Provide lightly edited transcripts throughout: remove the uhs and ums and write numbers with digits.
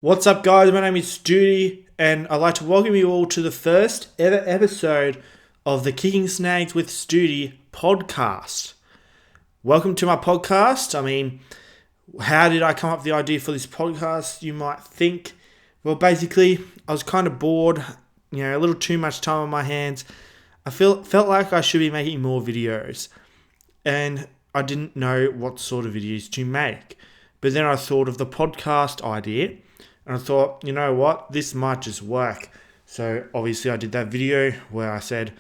What's up, guys? My name is Stoody, and I'd like to welcome you all to the first ever episode of the Kicking Snags with Stoody podcast. Welcome to my podcast. How did I come up with the idea for this podcast, you might think? Well, basically, I was kind of bored, a little too much time on my hands. I felt like I should be making more videos, and I didn't know what sort of videos to make. But then I thought of the podcast idea, and I thought, you know what, this might just work. So obviously I did that video where I said,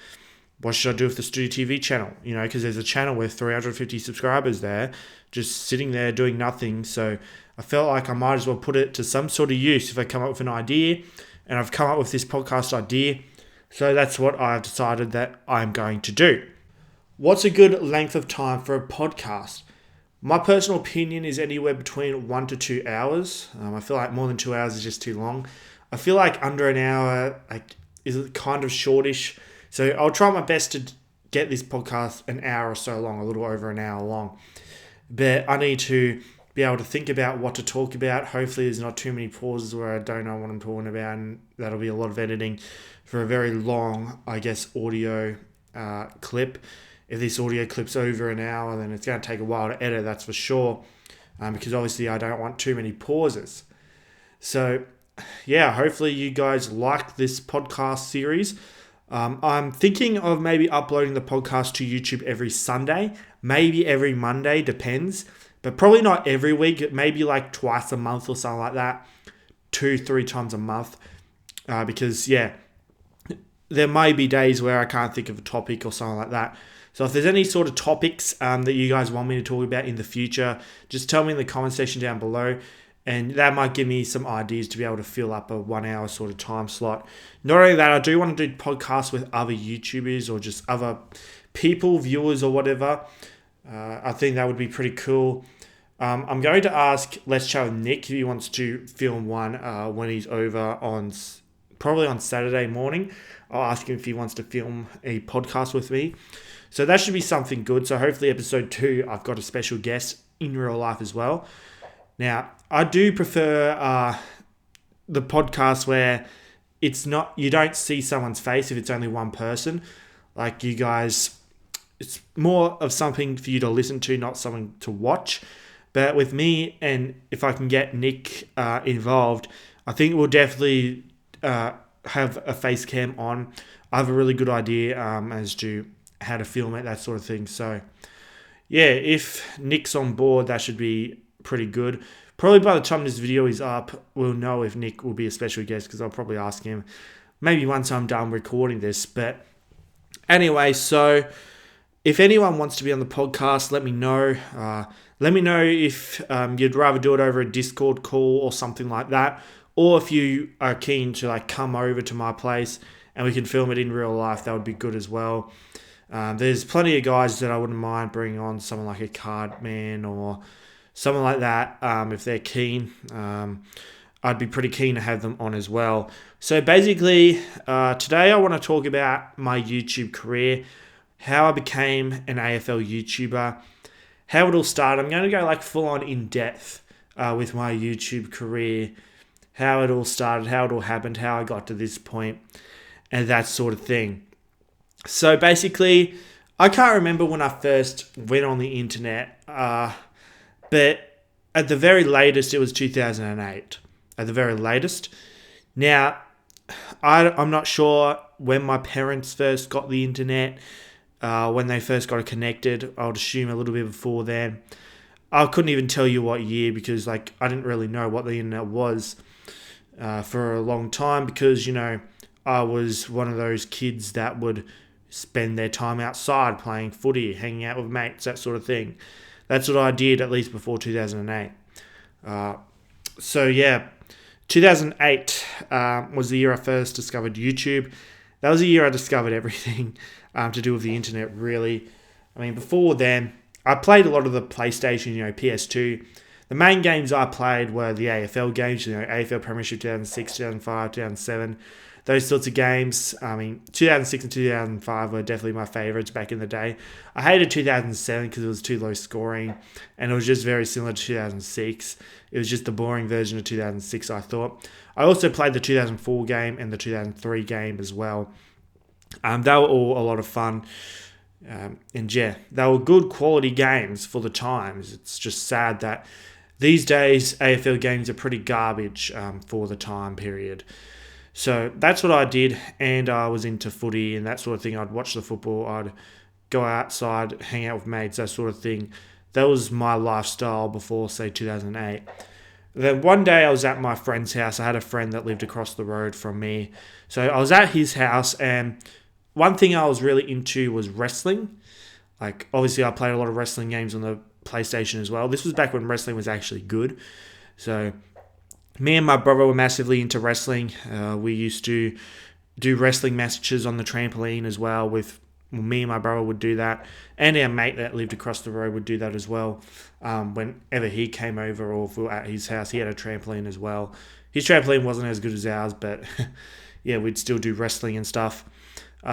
what should I do with the Stoody TV channel? Because there's a channel with 350 subscribers there, just sitting there doing nothing. So I felt like I might as well put it to some sort of use if I come up with an idea. And I've come up with this podcast idea. So that's what I've decided that I'm going to do. What's a good length of time for a podcast? My personal opinion is anywhere between 1 to 2 hours. I feel like more than 2 hours is just too long. I feel like under an hour is kind of shortish. So I'll try my best to get this podcast an hour or so long, a little over an hour long. But I need to be able to think about what to talk about. Hopefully there's not too many pauses where I don't know what I'm talking about, and that'll be a lot of editing for a very long, audio clip. If this audio clip's over an hour, then it's going to take a while to edit, that's for sure, because obviously I don't want too many pauses. So, hopefully you guys like this podcast series. I'm thinking of maybe uploading the podcast to YouTube every Sunday, maybe every Monday, depends, but probably not every week, maybe like twice a month or something like that, 2-3 times a month, because, there may be days where I can't think of a topic or something like that. So if there's any sort of topics that you guys want me to talk about in the future, just tell me in the comment section down below, and that might give me some ideas to be able to fill up a 1 hour sort of time slot. Not only that, I do want to do podcasts with other YouTubers or just other people, viewers or whatever. I think that would be pretty cool. I'm going to ask Let's Chat with Nick if he wants to film one when he's over probably on Saturday morning. I'll ask him if he wants to film a podcast with me. So that should be something good. So hopefully episode 2, I've got a special guest in real life as well. Now, I do prefer the podcast where you don't see someone's face if it's only one person. Like you guys, it's more of something for you to listen to, not something to watch. But with me, and if I can get Nick involved, I think we'll definitely have a face cam on. I have a really good idea as to how to film it, that sort of thing. So, if Nick's on board, that should be pretty good. Probably by the time this video is up, we'll know if Nick will be a special guest, because I'll probably ask him maybe once I'm done recording this. But anyway, so if anyone wants to be on the podcast, let me know. Let me know if you'd rather do it over a Discord call or something like that, or if you are keen to come over to my place and we can film it in real life, that would be good as well. There's plenty of guys that I wouldn't mind bringing on, someone like a card man or someone like that, if they're keen. I'd be pretty keen to have them on as well. So basically, today I want to talk about my YouTube career, how I became an AFL YouTuber, how it all started. I'm going to go full on in depth with my YouTube career, how it all started, how it all happened, how I got to this point, and that sort of thing. So basically, I can't remember when I first went on the internet, but at the very latest, it was 2008. At the very latest. Now, I'm not sure when my parents first got the internet, when they first got it connected. I would assume a little bit before then. I couldn't even tell you what year, because I didn't really know what the internet was for a long time, because, I was one of those kids that would spend their time outside playing footy, hanging out with mates, that sort of thing. That's what I did, at least before 2008. 2008 was the year I first discovered YouTube. That was the year I discovered everything to do with the internet, really. Before then, I played a lot of the PlayStation, PS2. The main games I played were the AFL games, AFL Premiership 2006, 2005, 2007, those sorts of games. I mean, 2006 and 2005 were definitely my favourites back in the day. I hated 2007 because it was too low scoring, and it was just very similar to 2006. It was just the boring version of 2006, I thought. I also played the 2004 game and the 2003 game as well. They were all a lot of fun. And yeah, they were good quality games for the times. It's just sad that these days AFL games are pretty garbage for the time period. So that's what I did, and I was into footy and that sort of thing. I'd watch the football, I'd go outside, hang out with mates, that sort of thing. That was my lifestyle before, say, 2008. Then one day I was at my friend's house. I had a friend that lived across the road from me. So I was at his house, and one thing I was really into was wrestling. Like, obviously I played a lot of wrestling games on the PlayStation as well. This was back when wrestling was actually good. So me and my brother were massively into wrestling. We used to do wrestling matches on the trampoline as well. Me and my brother would do that, and our mate that lived across the road would do that as well. Whenever he came over, or if we were at his house, he had a trampoline as well. His trampoline wasn't as good as ours, but yeah, we'd still do wrestling and stuff.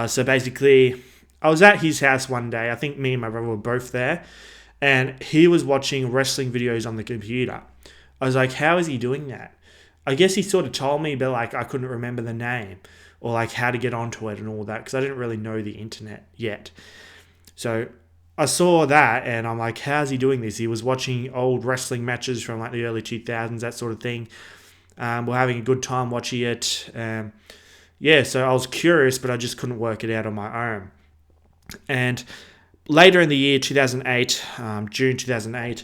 So basically, I was at his house one day. I think me and my brother were both there, and he was watching wrestling videos on the computer. I was like, how is he doing that? I guess he sort of told me, but like I couldn't remember the name or like how to get onto it and all that, because I didn't really know the internet yet. So I saw that and I'm like, how's he doing this? He was watching old wrestling matches from like the early 2000s, that sort of thing. We're having a good time watching it. Yeah, so I was curious, but I just couldn't work it out on my own. And later in the year 2008, June 2008,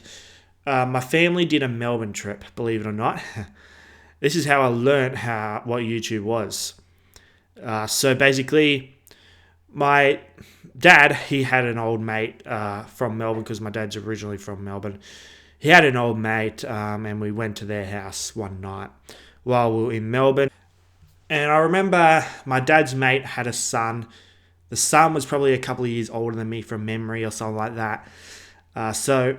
my family did a Melbourne trip, believe it or not. This is how I learned what YouTube was. So basically, my dad, he had an old mate from Melbourne, because my dad's originally from Melbourne. He had an old mate, and we went to their house one night while we were in Melbourne. And I remember my dad's mate had a son. The son was probably a couple of years older than me from memory or something like that. So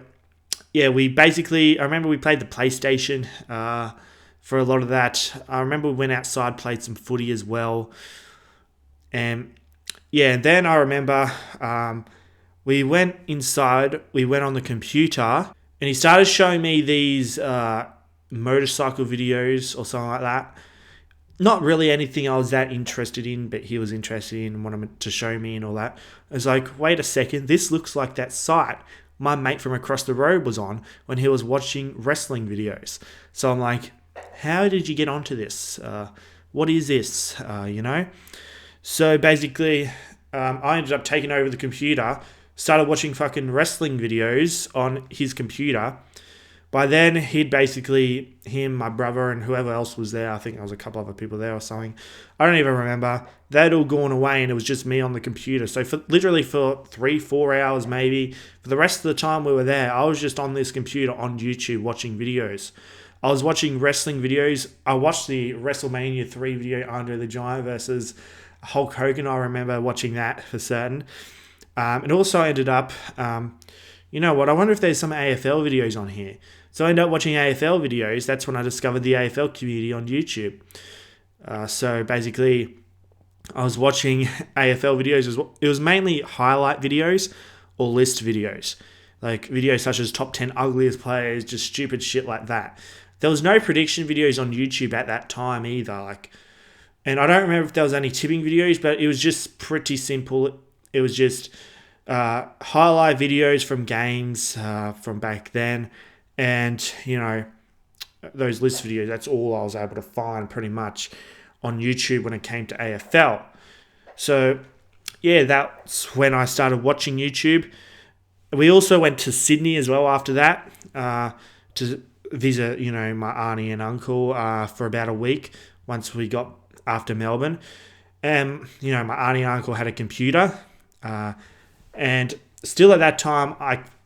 yeah, I remember we played the PlayStation for a lot of that. I remember we went outside, played some footy as well. And yeah, then I remember we went inside, we went on the computer, and he started showing me these motorcycle videos or something like that. Not really anything I was that interested in, but he was interested in and wanted to show me and all that. I was like, wait a second, this looks like that site my mate from across the road was on when he was watching wrestling videos. So I'm like, how did you get onto this? What is this? So basically, I ended up taking over the computer, started watching fucking wrestling videos on his computer. By then, him, my brother, and whoever else was there, I think there was a couple other people there or something, I don't even remember, they'd all gone away and it was just me on the computer. So for 3-4 hours maybe, for the rest of the time we were there, I was just on this computer on YouTube watching videos. I was watching wrestling videos. I watched the WrestleMania 3 video, Andre the Giant versus Hulk Hogan. I remember watching that for certain. It also ended up, you know what, I wonder if there's some AFL videos on here. So I ended up watching AFL videos. That's when I discovered the AFL community on YouTube. So basically, I was watching AFL videos. It was mainly highlight videos or list videos. Like videos such as top 10 ugliest players, just stupid shit like that. There was no prediction videos on YouTube at that time either. And I don't remember if there was any tipping videos, but it was just pretty simple. It was just highlight videos from games from back then. And, those list videos, that's all I was able to find pretty much on YouTube when it came to AFL. So, yeah, that's when I started watching YouTube. We also went to Sydney as well after that to visit, my auntie and uncle for about a week once we got after Melbourne. And, my auntie and uncle had a computer. And still at that time,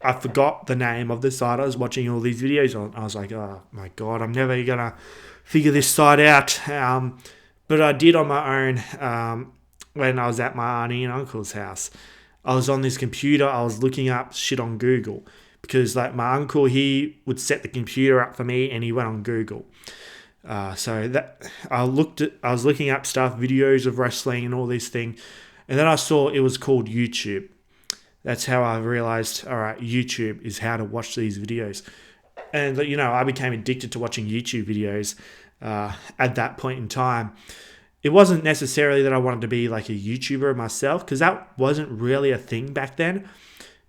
I forgot the name of the site I was watching all these videos on. I was like, oh my God, I'm never going to figure this site out. But I did on my own when I was at my auntie and uncle's house. I was on this computer. I was looking up shit on Google. because like my uncle, he would set the computer up for me and he went on Google. So that I was looking up stuff, videos of wrestling and all these things, and then I saw it was called YouTube. That's how I realized, all right, YouTube is how to watch these videos. And, I became addicted to watching YouTube videos at that point in time. It wasn't necessarily that I wanted to be like a YouTuber myself, because that wasn't really a thing back then.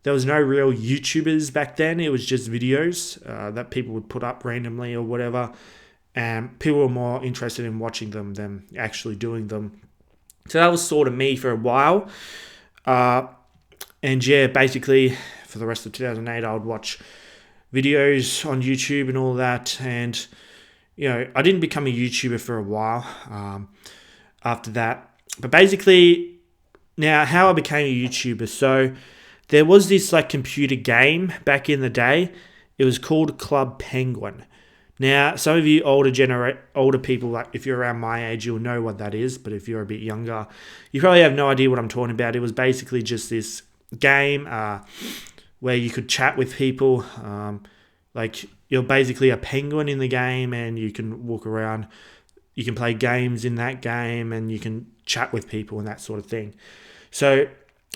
There was no real YouTubers back then. It was just videos that people would put up randomly or whatever. And people were more interested in watching them than actually doing them. So that was sort of me for a while. And yeah, basically for the rest of 2008, I would watch videos on YouTube and all that. And, I didn't become a YouTuber for a while after that. But basically, now how I became a YouTuber. So there was this like computer game back in the day. It was called Club Penguin. Now, some of you older people, like if you're around my age, you'll know what that is. But if you're a bit younger, you probably have no idea what I'm talking about. It was basically just this game where you could chat with people. Like you're basically a penguin in the game, and you can walk around. You can play games in that game, and you can chat with people and that sort of thing. So,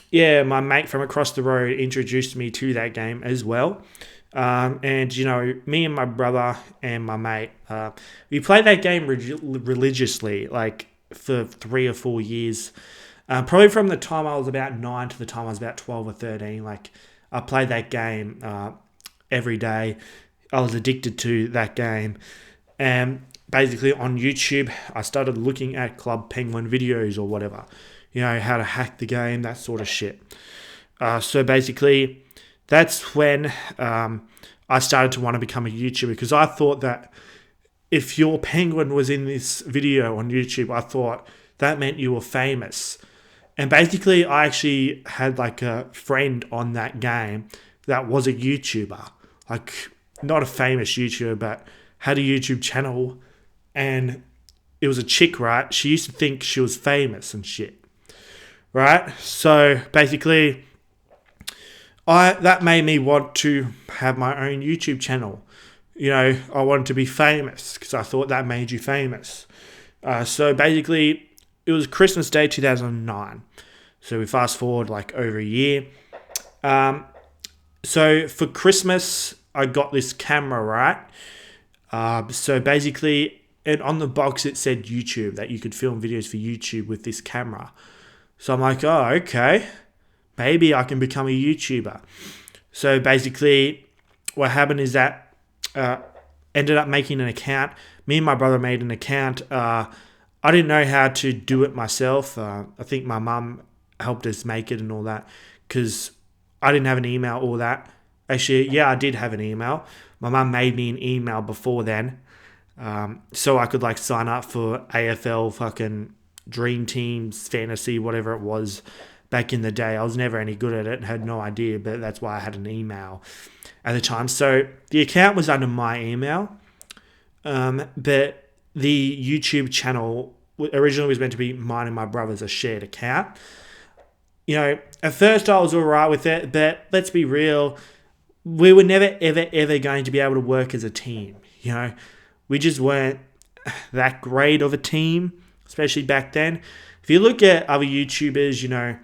yeah, my mate from across the road introduced me to that game as well. And, me and my brother and my mate, we played that game religiously, like for 3 or 4 years. Probably from the time I was about 9 to the time I was about 12 or 13. Like, I played that game every day. I was addicted to that game. And basically on YouTube, I started looking at Club Penguin videos or whatever. How to hack the game, that sort of shit. So basically, that's when I started to want to become a YouTuber, because I thought that if your penguin was in this video on YouTube, I thought that meant you were famous. And basically, I actually had like a friend on that game that was a YouTuber. Like, not a famous YouTuber, but had a YouTube channel. And it was a chick, right? She used to think she was famous and shit. Right? So basically, that made me want to have my own YouTube channel. I wanted to be famous because I thought that made you famous. So basically, it was Christmas Day 2009. So we fast forward like over a year. So for Christmas, I got this camera, right? So basically, and on the box it said YouTube, that you could film videos for YouTube with this camera. So I'm like, oh, okay. Maybe I can become a YouTuber. So basically, what happened is that ended up making an account. Me and my brother made an account. I didn't know how to do it myself. I think my mum helped us make it and all that, because I didn't have an email or that. Actually, yeah, I did have an email. My mum made me an email before then, so I could like sign up for AFL, fucking Dream Teams, Fantasy, whatever it was. Back in the day, I was never any good at it and had no idea, but that's why I had an email at the time. So the account was under my email, but the YouTube channel originally was meant to be mine and my brother's, a shared account. At first I was all right with it, but let's be real, we were never, ever going to be able to work as a team. We just weren't that great of a team, especially back then. If you look at other YouTubers,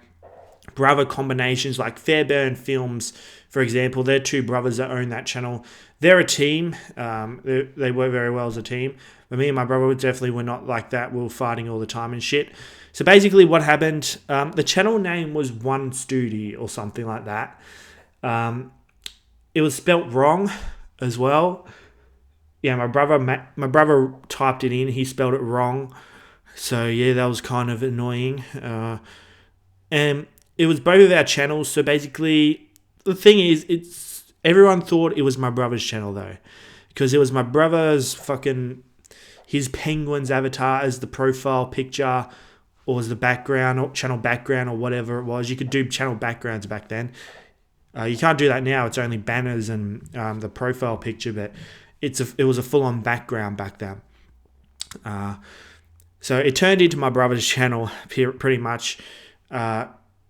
brother combinations like Fairbairn Films, for example, they're two brothers that own that channel. They're a team. They work very well as a team. But me and my brother definitely were not like that. We were fighting all the time and shit. So basically what happened, the channel name was One Stoody or something like that. It was spelt wrong as well. Yeah, my brother typed it in. He spelled it wrong. So yeah, that was kind of annoying. And it was both of our channels. So basically, the thing is, everyone thought it was my brother's channel though, because it was my brother's his penguin's avatar as the profile picture, or as the background or channel background or whatever it was. You could do channel backgrounds back then. You can't do that now. It's only banners and the profile picture, but it was a full-on background back then. So it turned into my brother's channel pretty much.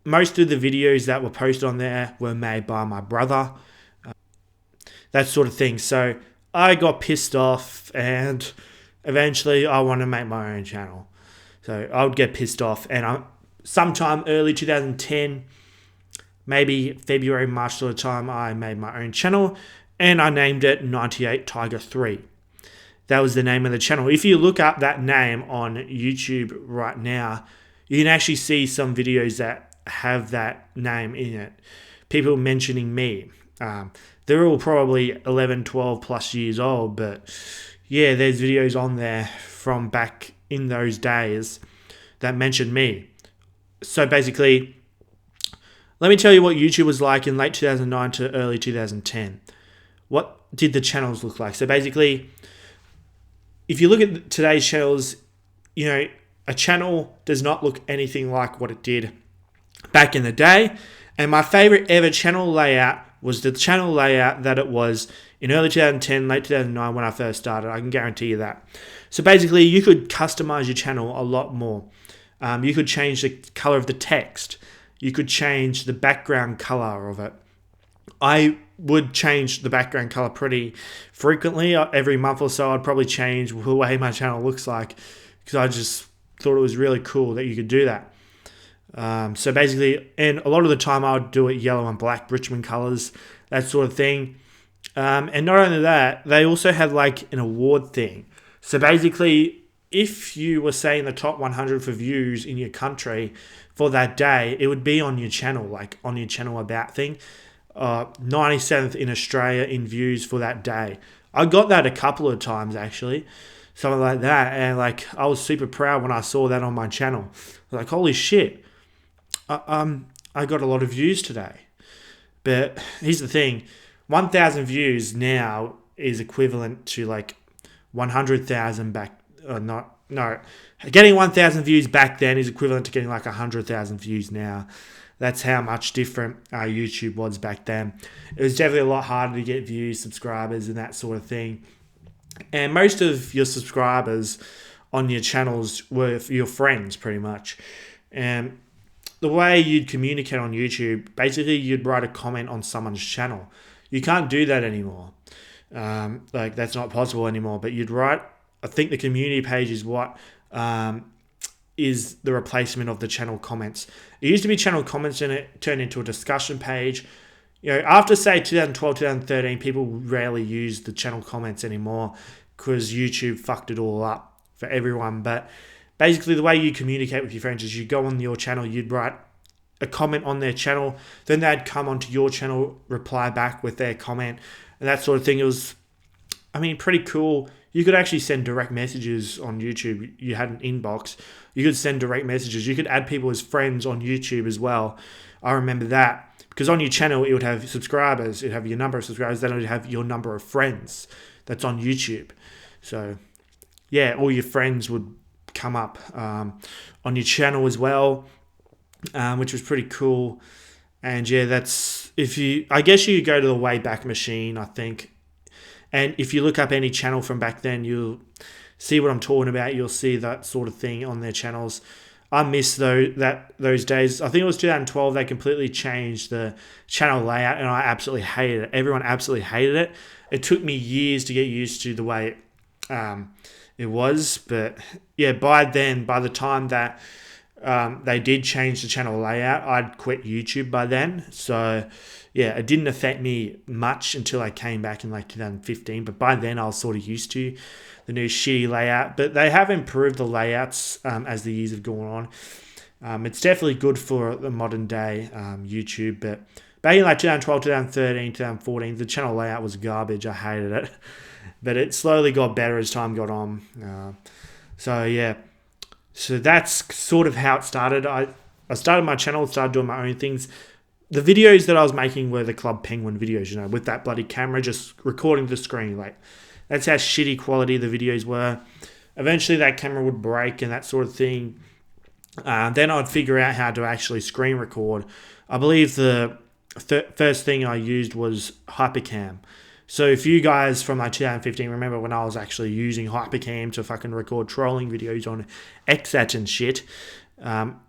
Most of the videos that were posted on there were made by my brother. that sort of thing. So I got pissed off, and eventually I wanted to make my own channel. So I would get pissed off, and sometime early 2010, maybe February, March sort of time, I made my own channel, and I named it 98 Tiger 3. That was the name of the channel. If you look up that name on YouTube right now, you can actually see some videos that have that name in it. People mentioning me. They're all probably 11, 12 plus years old, but yeah, there's videos on there from back in those days that mentioned me. So basically, let me tell you what YouTube was like in late 2009 to early 2010. What did the channels look like? So basically, if you look at today's channels, a channel does not look anything like what it did back in the day. And my favorite ever channel layout was the channel layout that it was in early 2010, late 2009 when I first started. I can guarantee you that. So basically, you could customize your channel a lot more. You could change the color of the text. You could change the background color of it. I would change the background color pretty frequently. Every month or so, I'd probably change the way my channel looks like, because I just thought it was really cool that you could do that. So basically, and a lot of the time I would do it yellow and black, Richmond colors, that sort of thing. And not only that, they also had like an award thing. So basically, if you were saying the top 100 for views in your country for that day, it would be on your channel, like on your channel about thing. 97th in Australia in views for that day. I got that a couple of times actually, something like that, and like I was super proud when I saw that on my channel. Like, holy shit, I got a lot of views today. But here's the thing, 1,000 views now is equivalent to like 100,000 back. Getting 1,000 views back then is equivalent to getting like 100,000 views now. That's how much different YouTube was back then. It was definitely a lot harder to get views, subscribers, and that sort of thing. And most of your subscribers on your channels were your friends, pretty much. And the way you'd communicate on YouTube, basically you'd write a comment on someone's channel. You can't do that anymore. That's not possible anymore. But you'd write, I think the community page is what is the replacement of the channel comments. It used to be channel comments and it turned into a discussion page. After say 2012, 2013, people rarely use the channel comments anymore because YouTube fucked it all up for everyone. But basically the way you communicate with your friends is you go on your channel, you'd write a comment on their channel, then they'd come onto your channel, reply back with their comment and that sort of thing. It was, pretty cool. You could actually send direct messages on YouTube. You had an inbox. You could send direct messages. You could add people as friends on YouTube as well. I remember that. Because on your channel, it would have subscribers. It would have your number of subscribers. Then it would have your number of friends that's on YouTube. So, yeah, all your friends would come up on your channel as well, which was pretty cool. And, yeah, I guess you could go to the Wayback Machine, I think. And if you look up any channel from back then, you'll see what I'm talking about. You'll see that sort of thing on their channels. I miss those days. I think it was 2012. They completely changed the channel layout, and I absolutely hated it. Everyone absolutely hated it. It took me years to get used to the way it was. But yeah, by the time that they did change the channel layout, I'd quit YouTube by then. So yeah, it didn't affect me much until I came back in like 2015. But by then, I was sort of used to the new shitty layout. But they have improved the layouts as the years have gone on. It's definitely good for the modern day YouTube. But back in like 2012, 2013, 2014, the channel layout was garbage. I hated it. But it slowly got better as time got on. So yeah. So that's sort of how it started. I started my channel, started doing my own things. The videos that I was making were the Club Penguin videos, with that bloody camera just recording the screen. Like, that's how shitty quality the videos were. Eventually that camera would break and that sort of thing. Then I'd figure out how to actually screen record. I believe the first thing I used was Hypercam. So if you guys from like 2015 remember when I was actually using Hypercam to fucking record trolling videos on XAT and shit,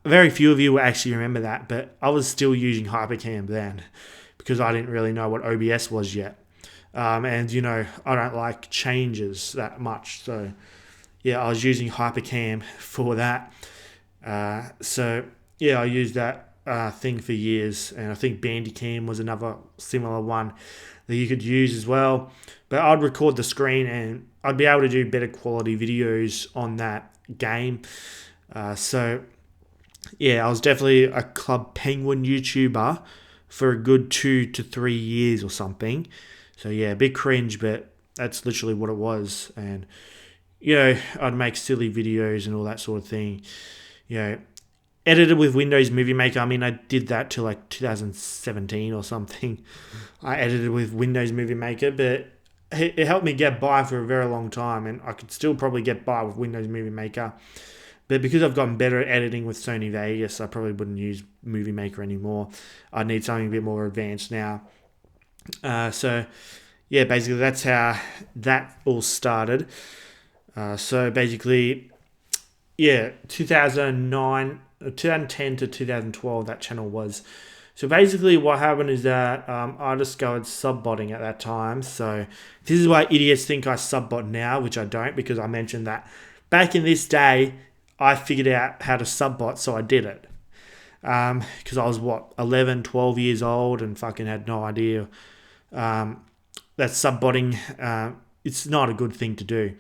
very few of you will actually remember that, but I was still using Hypercam then because I didn't really know what OBS was yet. And, I don't like changes that much. So, yeah, I was using Hypercam for that. I used that thing for years. And I think Bandicam was another similar one that you could use as well. But I'd record the screen and I'd be able to do better quality videos on that game. I was definitely a Club Penguin YouTuber for a good 2 to 3 years or something. So yeah, a bit cringe, but that's literally what it was. And, I'd make silly videos and all that sort of thing. Edited with Windows Movie Maker. I mean, I did that till like 2017 or something. I edited with Windows Movie Maker, but it helped me get by for a very long time, and I could still probably get by with Windows Movie Maker. But because I've gotten better at editing with Sony Vegas, I probably wouldn't use Movie Maker anymore. I need something a bit more advanced now. Basically that's how that all started. 2010 to 2012, that channel was. So basically what happened is that I discovered subbotting at that time. So this is why idiots think I subbot now, which I don't, because I mentioned that back in this day, I figured out how to subbot, so I did it. Because I was, 11, 12 years old and fucking had no idea that subbotting, it's not a good thing to do.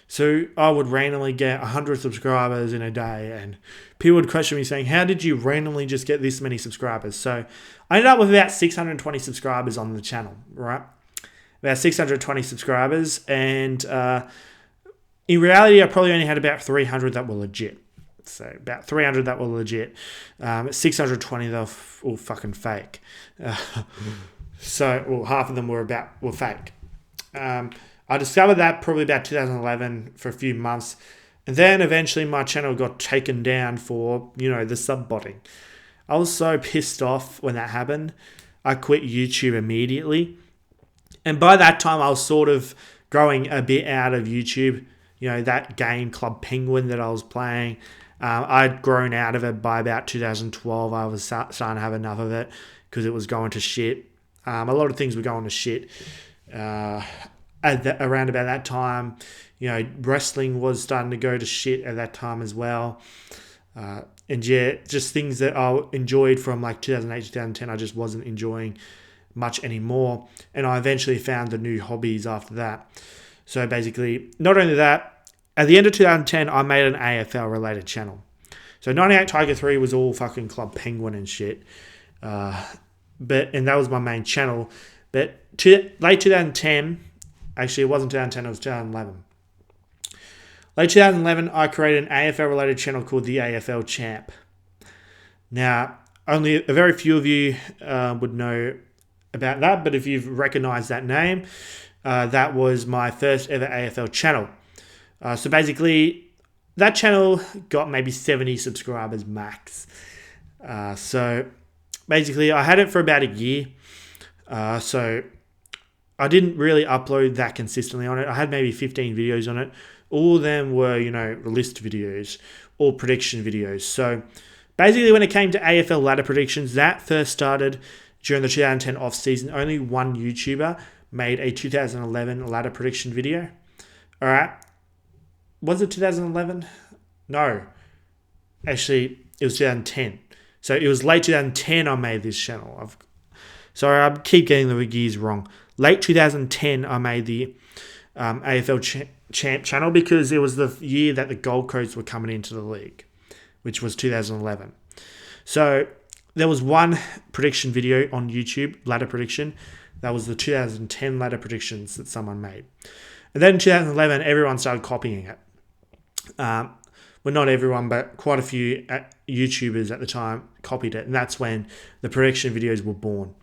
So I would randomly get 100 subscribers in a day, and people would question me saying, how did you randomly just get this many subscribers? So I ended up with about 620 subscribers on the channel, right? About 620 subscribers, and in reality, I probably only had about 300 that were legit. So about 300 that were legit. 620 that were all fucking fake. Half of them were fake. I discovered that probably about 2011 for a few months. And then eventually my channel got taken down for, the subbotting. I was so pissed off when that happened. I quit YouTube immediately. And by that time, I was sort of growing a bit out of YouTube. That game, Club Penguin, that I was playing, I'd grown out of it by about 2012. I was starting to have enough of it because it was going to shit. A lot of things were going to shit. Around about that time, wrestling was starting to go to shit at that time as well. Just things that I enjoyed from like 2008, 2010, I just wasn't enjoying much anymore. And I eventually found the new hobbies after that. So basically, not only that, at the end of 2010, I made an AFL related channel. So 98 Tiger 3 was all fucking Club Penguin and shit. And that was my main channel. But late 2010, actually it wasn't 2010, it was 2011. Late 2011, I created an AFL related channel called the AFL Champ. Now, only a very few of you would know about that, but if you've recognized that name, that was my first ever AFL channel. So basically, that channel got maybe 70 subscribers max. So basically, I had it for about a year. So I didn't really upload that consistently on it. I had maybe 15 videos on it. All of them were, list videos or prediction videos. So basically, when it came to AFL ladder predictions, that first started during the 2010 off season. Only one YouTuber made a 2011 ladder prediction video. All right. Was it 2011? No. Actually, it was 2010. So it was late 2010 I made this channel. Sorry, I keep getting the years wrong. Late 2010 I made the AFL Champ channel because it was the year that the Gold Coast were coming into the league, which was 2011. So there was one prediction video on YouTube, ladder prediction. That was the 2010 ladder predictions that someone made. And then in 2011, everyone started copying it. Well, not everyone, but quite a few YouTubers at the time copied it. And that's when the prediction videos were born.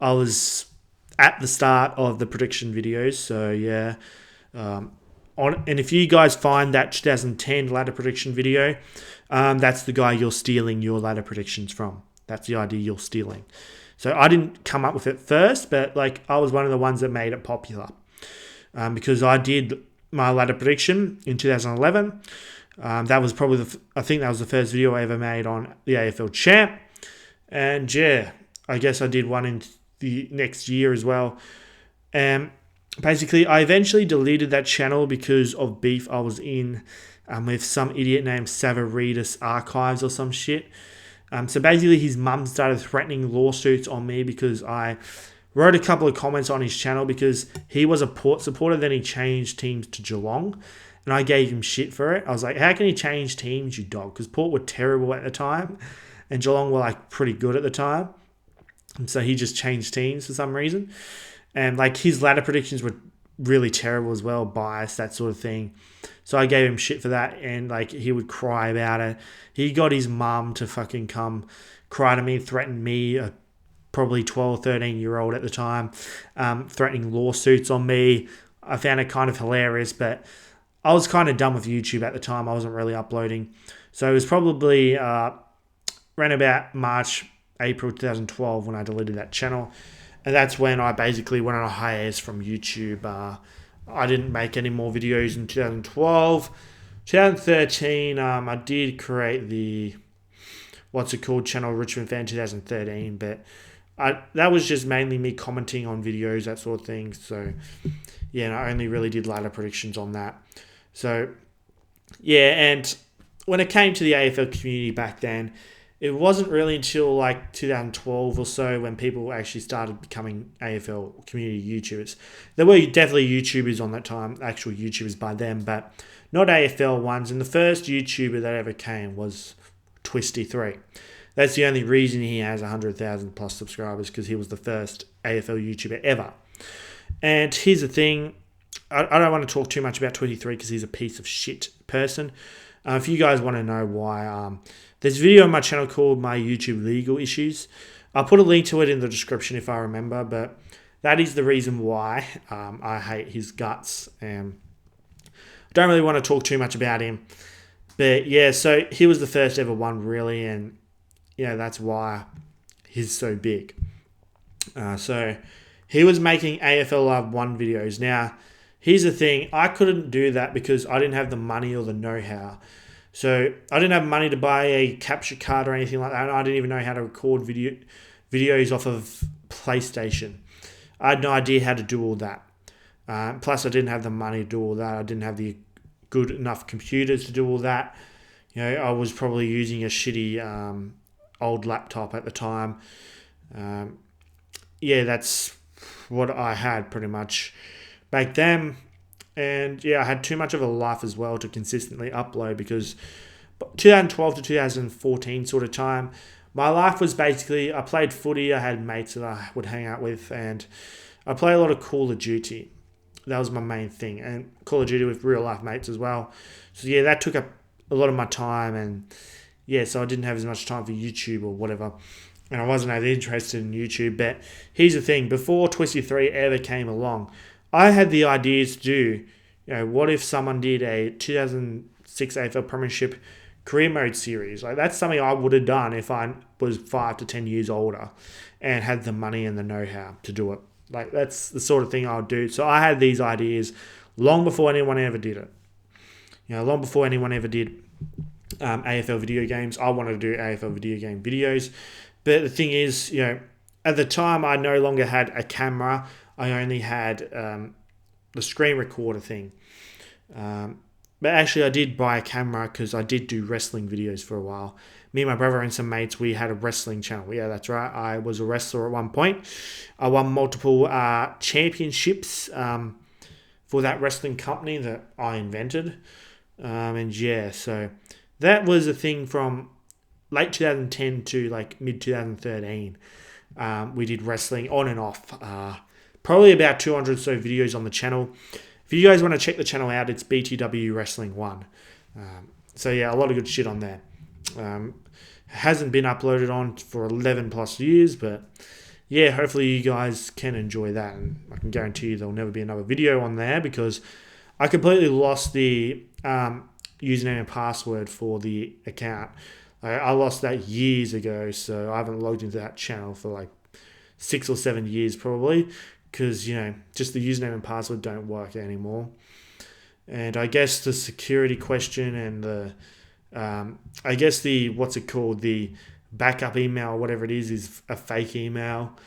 I was at the start of the prediction videos. So, yeah. And if you guys find that 2010 ladder prediction video, that's the guy you're stealing your ladder predictions from. That's the idea you're stealing. So I didn't come up with it first, but I was one of the ones that made it popular. Because I did my ladder prediction in 2011. That was probably I think that was the first video I ever made on the AFL Champ. And yeah, I guess I did one in the next year as well. basically, I eventually deleted that channel because of beef I was in with some idiot named Savaridis Archives or some shit. So basically, his mum started threatening lawsuits on me because I wrote a couple of comments on his channel because he was a Port supporter, then he changed teams to Geelong, and I gave him shit for it. I was like, how can he change teams, you dog? Because Port were terrible at the time, and Geelong were like pretty good at the time. And so he just changed teams for some reason. And like his ladder predictions were really terrible as well, biased, that sort of thing. So I gave him shit for that, and like he would cry about it. He got his mum to fucking come cry to me, threaten me, a probably 12, 13-year-old at the time, threatening lawsuits on me. I found it kind of hilarious, but I was kind of done with YouTube at the time. I wasn't really uploading. So it was probably around about March, April 2012 when I deleted that channel. And that's when I basically went on a hiatus from YouTube. I didn't make any more videos in 2012. 2013, I did create the, channel Richmond Fan 2013, but that was just mainly me commenting on videos, that sort of thing. So, yeah, and I only really did ladder predictions on that. So, yeah, and when it came to the AFL community back then, it wasn't really until like 2012 or so when people actually started becoming AFL community YouTubers. There were definitely YouTubers on that time, actual YouTubers by then, but not AFL ones. And the first YouTuber that ever came was Twisty3. That's the only reason he has 100,000 plus subscribers, because he was the first AFL YouTuber ever. And here's the thing, I don't want to talk too much about 23 because he's a piece of shit person. If you guys want to know why, there's a video on my channel called My YouTube Legal Issues. I'll put a link to it in the description if I remember, but that is the reason why I hate his guts. And I don't really want to talk too much about him. But yeah, so he was the first ever one, really, and yeah, that's why he's so big. So he was making AFL Live 1 videos. Now, here's the thing. I couldn't do that because I didn't have the money or the know-how. So I didn't have money to buy a capture card or anything like that. I didn't even know how to record videos off of PlayStation. I had no idea how to do all that. Plus, I didn't have the money to do all that. I didn't have the good enough computers to do all that. You know, I was probably using a shitty old laptop at the time. Yeah, that's what I had pretty much back then. And yeah, I had too much of a life as well to consistently upload, because 2012 to 2014 sort of time, my life was basically, I played footy, I had mates that I would hang out with, and I played a lot of Call of Duty. That was my main thing, and Call of Duty with real life mates as well. So yeah, that took up a lot of my time, and yeah, so I didn't have as much time for YouTube or whatever, and I wasn't as interested in YouTube. But here's the thing, before Twisty3 ever came along, I had the ideas to do, what if someone did a 2006 AFL Premiership career mode series? Like, that's something I would have done if I was 5 to 10 years older and had the money and the know-how to do it. Like, that's the sort of thing I would do. So I had these ideas long before anyone ever did it. Long before anyone ever did AFL video games, I wanted to do AFL video game videos. But the thing is, at the time, I no longer had a camera. I only had the screen recorder thing. But actually, I did buy a camera because I did do wrestling videos for a while. Me and my brother and some mates, we had a wrestling channel. Yeah, that's right. I was a wrestler at one point. I won multiple championships for that wrestling company that I invented. And yeah, so that was a thing from late 2010 to like mid 2013. We did wrestling on and off. Probably about 200 or so videos on the channel. If you guys want to check the channel out, it's BTW Wrestling 1. So yeah, a lot of good shit on there. Hasn't been uploaded on for 11 plus years, but yeah, hopefully you guys can enjoy that. And I can guarantee you there'll never be another video on there because I completely lost the username and password for the account. I lost that years ago, so I haven't logged into that channel for like 6 or 7 years probably, because just the username and password don't work anymore. And I guess the security question and the the backup email or whatever it is a fake email.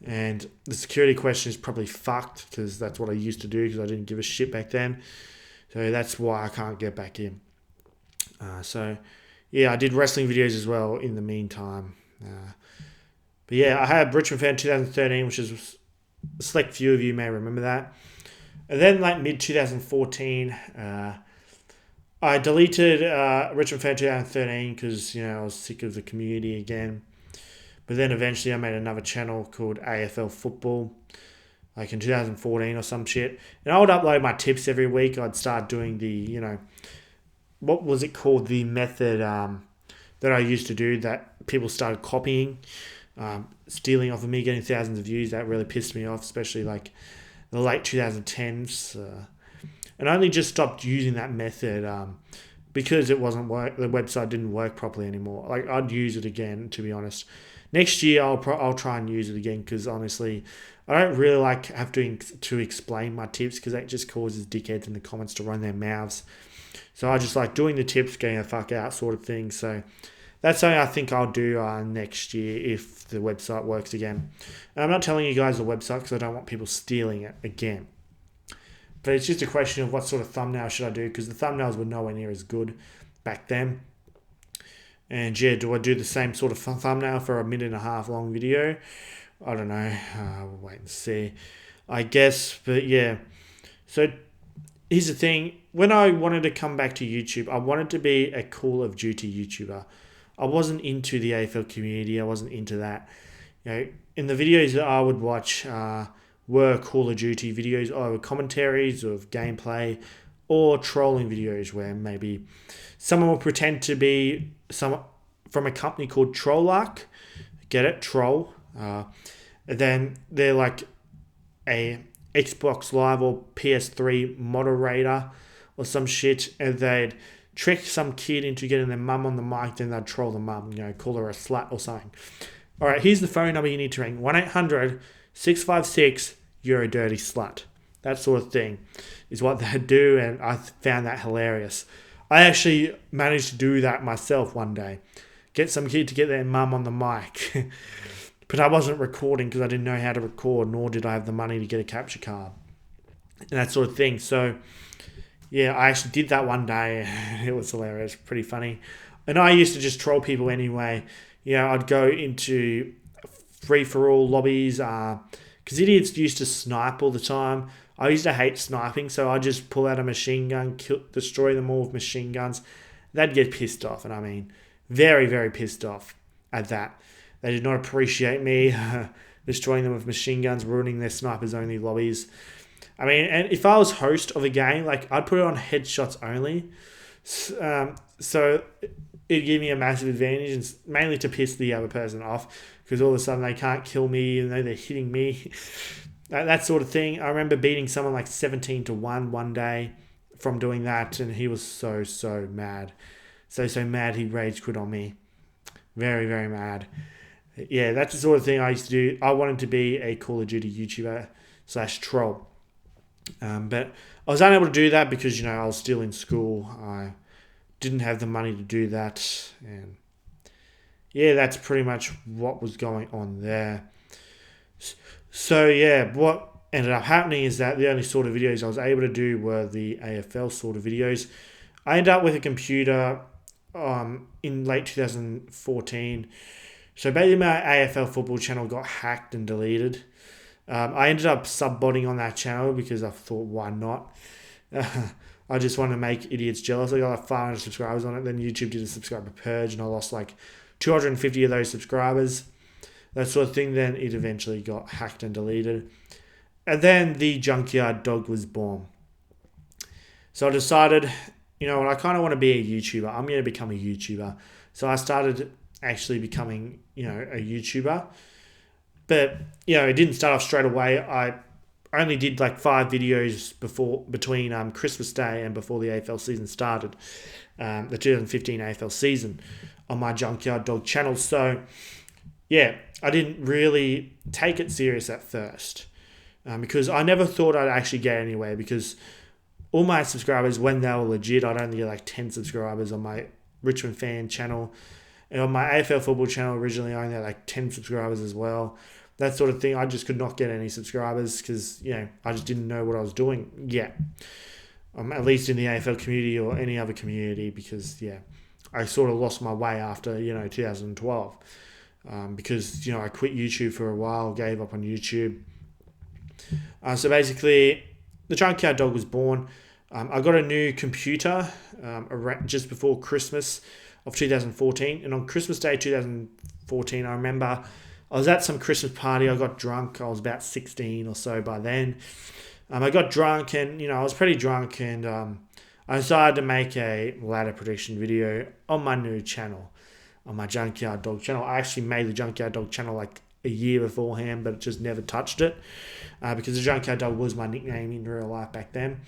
And the security question is probably fucked because that's what I used to do because I didn't give a shit back then. So that's why I can't get back in. I did wrestling videos as well in the meantime. But yeah, I had Richmond Fan 2013, which is a select few of you may remember that. And then like mid 2014, I deleted Richmond Fan 2013 because I was sick of the community again. But then eventually I made another channel called AFL Football, like in 2014 or some shit. And I would upload my tips every week. I'd start doing the, what was it called? The method that I used to do that people started copying, stealing off of me, getting thousands of views. That really pissed me off, especially like the late 2010s. And I only just stopped using that method because it wasn't work. The website didn't work properly anymore. Like I'd use it again, to be honest. Next year I'll try and use it again because honestly, I don't really like having to explain my tips because that just causes dickheads in the comments to run their mouths. So I just like doing the tips, getting the fuck out sort of thing. So that's something I think I'll do next year if the website works again. And I'm not telling you guys the website because I don't want people stealing it again. But it's just a question of what sort of thumbnail should I do because the thumbnails were nowhere near as good back then. And yeah, do I do the same sort of thumbnail for a minute and a half long video? I don't know. We'll wait and see, I guess. But yeah. So here's the thing. When I wanted to come back to YouTube, I wanted to be a Call of Duty YouTuber. I wasn't into the AFL community. I wasn't into that. In the videos that I would watch were Call of Duty videos, either commentaries of gameplay or trolling videos where maybe someone will pretend to be some from a company called Trollark. Get it? Troll. And then they're like a Xbox Live or PS3 moderator or some shit, and they'd trick some kid into getting their mum on the mic, then they'd troll the mum, call her a slut or something. All right, here's the phone number you need to ring. 1-800-656, you're a dirty slut. That sort of thing is what they'd do, and I found that hilarious. I actually managed to do that myself one day. Get some kid to get their mum on the mic. But I wasn't recording because I didn't know how to record, nor did I have the money to get a capture card. And that sort of thing. So, yeah, I actually did that one day. It was hilarious, pretty funny. And I used to just troll people anyway. I'd go into free-for-all lobbies because idiots used to snipe all the time. I used to hate sniping, so I just pull out a machine gun, destroy them all with machine guns. They'd get pissed off, and I mean, very, very pissed off at that. They did not appreciate me destroying them with machine guns, ruining their snipers-only lobbies. I mean, and if I was host of a game, like I'd put it on headshots only, so it'd give me a massive advantage, and mainly to piss the other person off, because all of a sudden they can't kill me, even though they're hitting me. That sort of thing. I remember beating someone like 17-1 one day from doing that, and he was so mad. So mad he rage quit on me. Very, very mad. Yeah, that's the sort of thing I used to do. I wanted to be a Call of Duty YouTuber / troll. But I was unable to do that because, I was still in school. I didn't have the money to do that. And yeah, that's pretty much what was going on there. So yeah, what ended up happening is that the only sort of videos I was able to do were the AFL sort of videos. I ended up with a computer in late 2014. So basically my AFL football channel got hacked and deleted. I ended up sub-botting on that channel because I thought, why not? I just wanted to make idiots jealous. I got like 500 subscribers on it. Then YouTube did a subscriber purge and I lost like 250 of those subscribers. That sort of thing. Then it eventually got hacked and deleted. And then the Junkyard Dog was born. So I decided, what, I kind of want to be a YouTuber. I'm going to become a YouTuber. So I started actually becoming, a YouTuber. But, it didn't start off straight away. I only did like 5 videos between Christmas Day and before the AFL season started, the 2015 AFL season on my Junkyard Dog channel. So, yeah, I didn't really take it serious at first because I never thought I'd actually get anywhere because all my subscribers, when they were legit, I'd only get like 10 subscribers on my Richmond Fan channel. And on my AFL football channel, originally I only had like 10 subscribers as well. that sort of thing. I just could not get any subscribers because, I just didn't know what I was doing yet. At least in the AFL community or any other community, because, I sort of lost my way after, 2012. Because, I quit YouTube for a while, gave up on YouTube. So basically, the Junkyard Dog was born. I got a new computer just before Christmas of 2014. And on Christmas Day 2014, I remember I was at some Christmas party. I got drunk. I was about 16 or so by then. I got drunk and, I was pretty drunk. And I decided to make a ladder prediction video on my new channel, on my Junkyard Dog channel. I actually made the Junkyard Dog channel like a year beforehand, but just never touched it because the Junkyard Dog was my nickname in real life back then.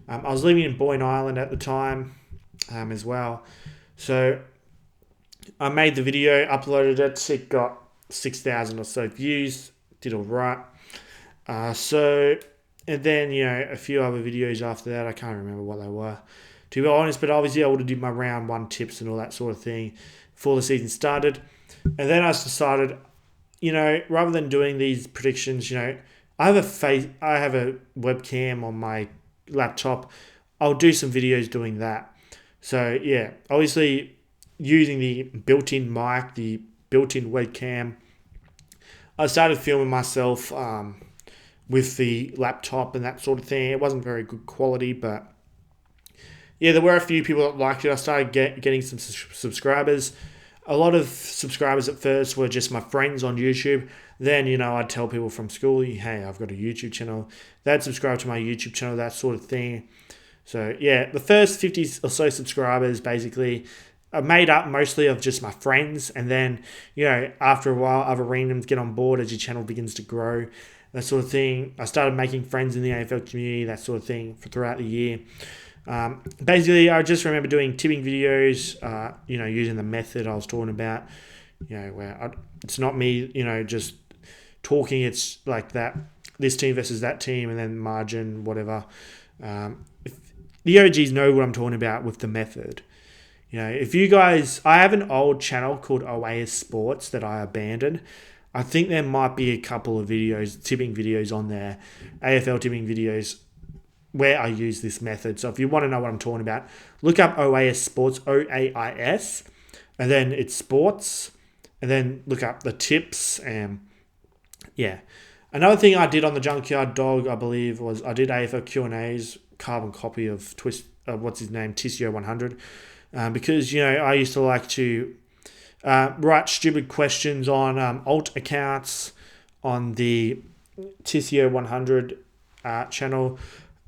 I was living in Boyne Island at the time as well. So I made the video, uploaded it. It got 6,000 or so views. Did all right. And then, a few other videos after that. I can't remember what they were, to be honest. But obviously, I would have did my round one tips and all that sort of thing before the season started. And then I decided, rather than doing these predictions, I have a webcam on my laptop. I'll do some videos doing that. So, obviously, using the built-in mic, the built-in webcam, I started filming myself with the laptop and that sort of thing. It wasn't very good quality, but there were a few people that liked it. I started getting some subscribers. A lot of subscribers at first were just my friends on YouTube. Then, I'd tell people from school, hey, I've got a YouTube channel. They'd subscribe to my YouTube channel, that sort of thing. So, the first 50 or so subscribers basically are made up mostly of just my friends. And then, after a while, other randoms get on board as your channel begins to grow. That sort of thing. I started making friends in the AFL community, that sort of thing, throughout the year. Basically, I just remember doing tipping videos, using the method I was talking about, where it's not me, just talking. It's like that, this team versus that team, and then margin, whatever. If the OGs know what I'm talking about with the method. If you guys, I have an old channel called OAS Sports that I abandoned. I think there might be a couple of videos, tipping videos on there, AFL tipping videos, where I use this method. So if you want to know what I'm talking about, look up OAS Sports, OAIS, and then it's sports, and then look up the tips. And another thing I did on the Junkyard Dog, I believe, was I did AFL Q&As, carbon copy of Tissio 100, because I used to like to write stupid questions on alt accounts on the Tissio 100 channel,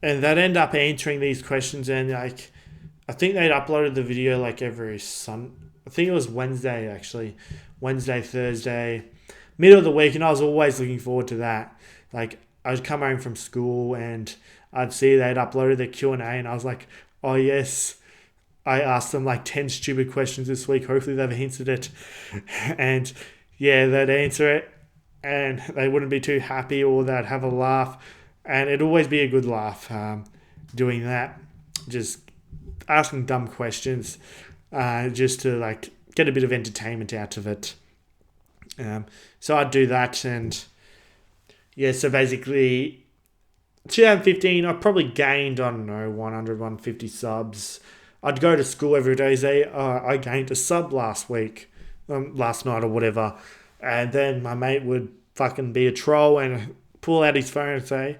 and they'd end up answering these questions. And I think they'd uploaded the video every I think it was Wednesday, actually. Wednesday, Thursday, middle of the week, and I was always looking forward to that. I'd come home from school and I'd see they'd uploaded their Q&A, and I was like, oh yes, I asked them 10 stupid questions this week. Hopefully they've answered it. And they'd answer it and they wouldn't be too happy, or they'd have a laugh. And it'd always be a good laugh doing that. Just asking dumb questions just to get a bit of entertainment out of it. So I'd do that. And so basically 2015, I probably gained, 100, 150 subs. I'd go to school every day, say, I gained a sub last night or whatever. And then my mate would fucking be a troll and pull out his phone and say,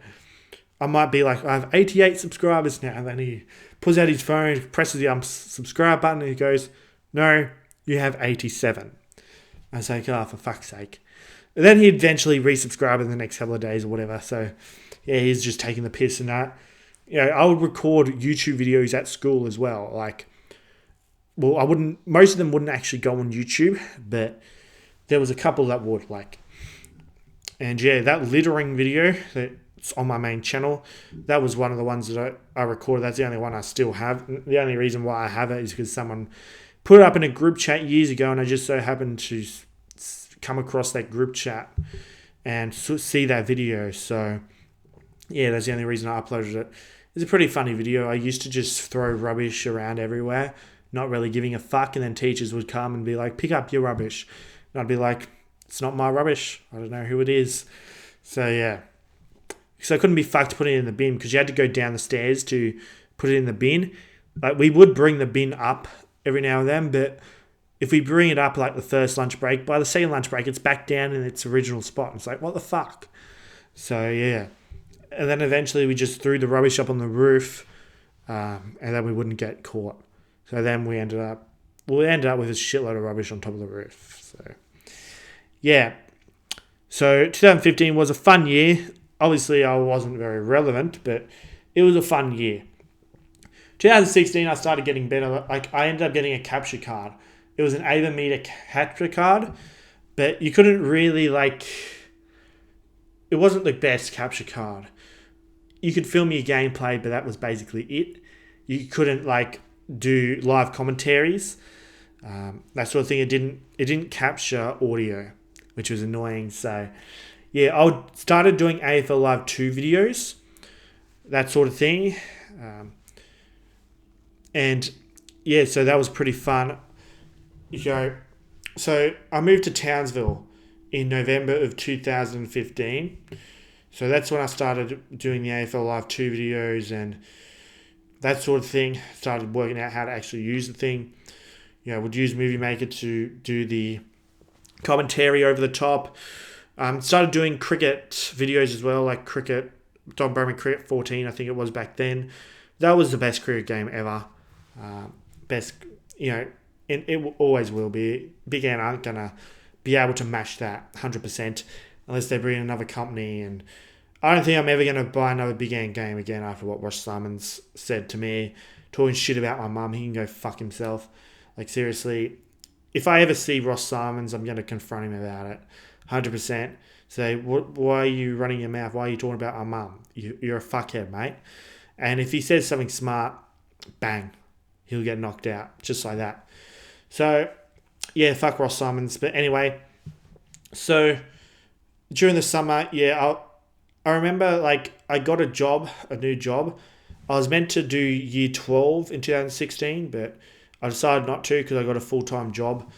I might be like, I have 88 subscribers now. And then he pulls out his phone, presses the subscribe button, and he goes, no, you have 87. I was like, oh, for fuck's sake. And then he'd eventually resubscribe in the next couple of days or whatever. So, he's just taking the piss and that. I would record YouTube videos at school as well. Most of them wouldn't actually go on YouTube, but there was a couple that would, And that littering video that's on my main channel, that was one of the ones that I recorded. That's the only one I still have. The only reason why I have it is because someone put it up in a group chat years ago, and I just so happened to come across that group chat and see that video. So, that's the only reason I uploaded it. It's a pretty funny video. I used to just throw rubbish around everywhere, not really giving a fuck, and then teachers would come and be like, pick up your rubbish. And I'd be like, it's not my rubbish. I don't know who it is. So yeah. So I couldn't be fucked putting it in the bin because you had to go down the stairs to put it in the bin. Like we would bring the bin up every now and then, but if we bring it up like the first lunch break, by the second lunch break, it's back down in its original spot. It's like, what the fuck? So yeah. And then eventually we just threw the rubbish up on the roof, and then we wouldn't get caught. So then we ended up with a shitload of rubbish on top of the roof. So yeah. So 2015 was a fun year. Obviously, I wasn't very relevant, but it was a fun year. 2016, I started getting better. Like I ended up getting a capture card. It was an 8-meter capture card, but you couldn't really it wasn't the best capture card. You could film your gameplay, but that was basically it. You couldn't do live commentaries, that sort of thing. It didn't capture audio, which was annoying. So yeah, I started doing AFL Live 2 videos, that sort of thing. And yeah, so that was pretty fun. So I moved to Townsville in November of 2015. So that's when I started doing the AFL Live 2 videos and that sort of thing. Started working out how to actually use the thing. Would use Movie Maker to do the commentary over the top. Started doing cricket videos as well, like cricket, Don Bowman Cricket 14, I think it was back then. That was the best cricket game ever. Best, and it always will be. Big Ant aren't going to be able to match that 100% unless they bring in another company. And I don't think I'm ever going to buy another Big Ant game again after what Ross Simons said to me, talking shit about my mum. He can go fuck himself. Like, seriously, if I ever see Ross Simons, I'm going to confront him about it. 100%. Say, why are you running your mouth? Why are you talking about our mum? You're a fuckhead, mate. And if he says something smart, bang, he'll get knocked out. Just like that. So, yeah, fuck Ross Simons. But anyway, so during the summer, I remember, I got a new job. I was meant to do year 12 in 2016, but I decided not to because I got a full-time job.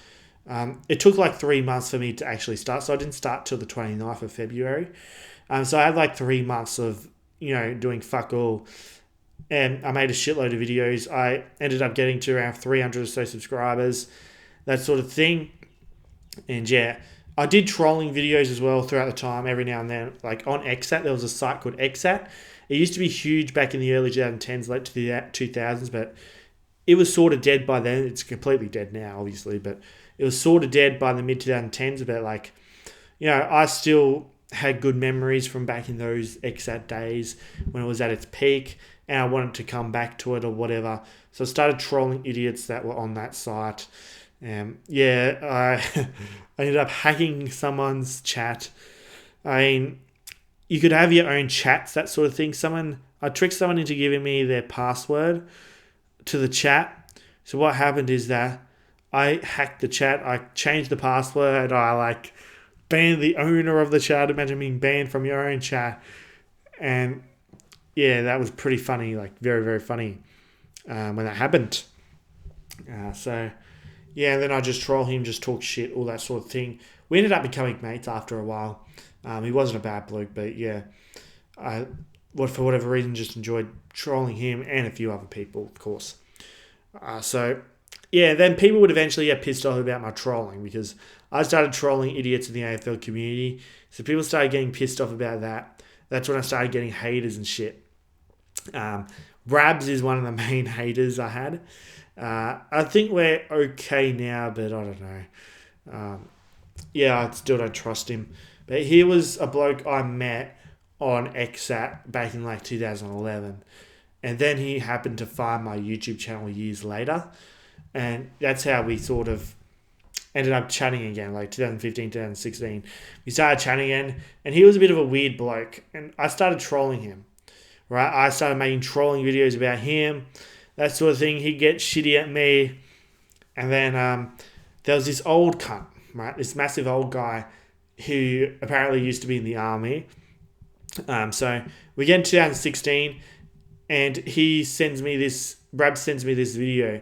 It took 3 months for me to actually start, so I didn't start till the 29th of February. So I had 3 months of, doing fuck all. And I made a shitload of videos. I ended up getting to around 300 or so subscribers, that sort of thing. And yeah, I did trolling videos as well throughout the time, every now and then. Like on XAT, there was a site called XAT. It used to be huge back in the early 2010s, late to the 2000s, but it was sort of dead by then. It's completely dead now, obviously, but it was sort of dead by the mid-2010s. But I still had good memories from back in those XAT days when it was at its peak, and I wanted to come back to it or whatever. So I started trolling idiots that were on that site. I ended up hacking someone's chat. I mean, you could have your own chats, that sort of thing. I tricked someone into giving me their password to the chat. So what happened is that I hacked the chat. I changed the password. I banned the owner of the chat. Imagine being banned from your own chat. And yeah, that was pretty funny. Very, very funny when that happened. And then I just troll him, just talk shit, all that sort of thing. We ended up becoming mates after a while. He wasn't a bad bloke, but yeah, for whatever reason, just enjoyed trolling him and a few other people, of course. Then people would eventually get pissed off about my trolling because I started trolling idiots in the AFL community. So people started getting pissed off about that. That's when I started getting haters and shit. Rabs is one of the main haters I had. I think we're okay now, but I don't know. I still don't trust him. But he was a bloke I met on XAT back in 2011. And then he happened to find my YouTube channel years later. And that's how we sort of ended up chatting again, 2015, 2016. We started chatting again, and he was a bit of a weird bloke. And I started trolling him, right? I started making trolling videos about him, that sort of thing. He'd get shitty at me. And then there was this old cunt, right? This massive old guy who apparently used to be in the army. So we get in 2016, and Brad sends me this video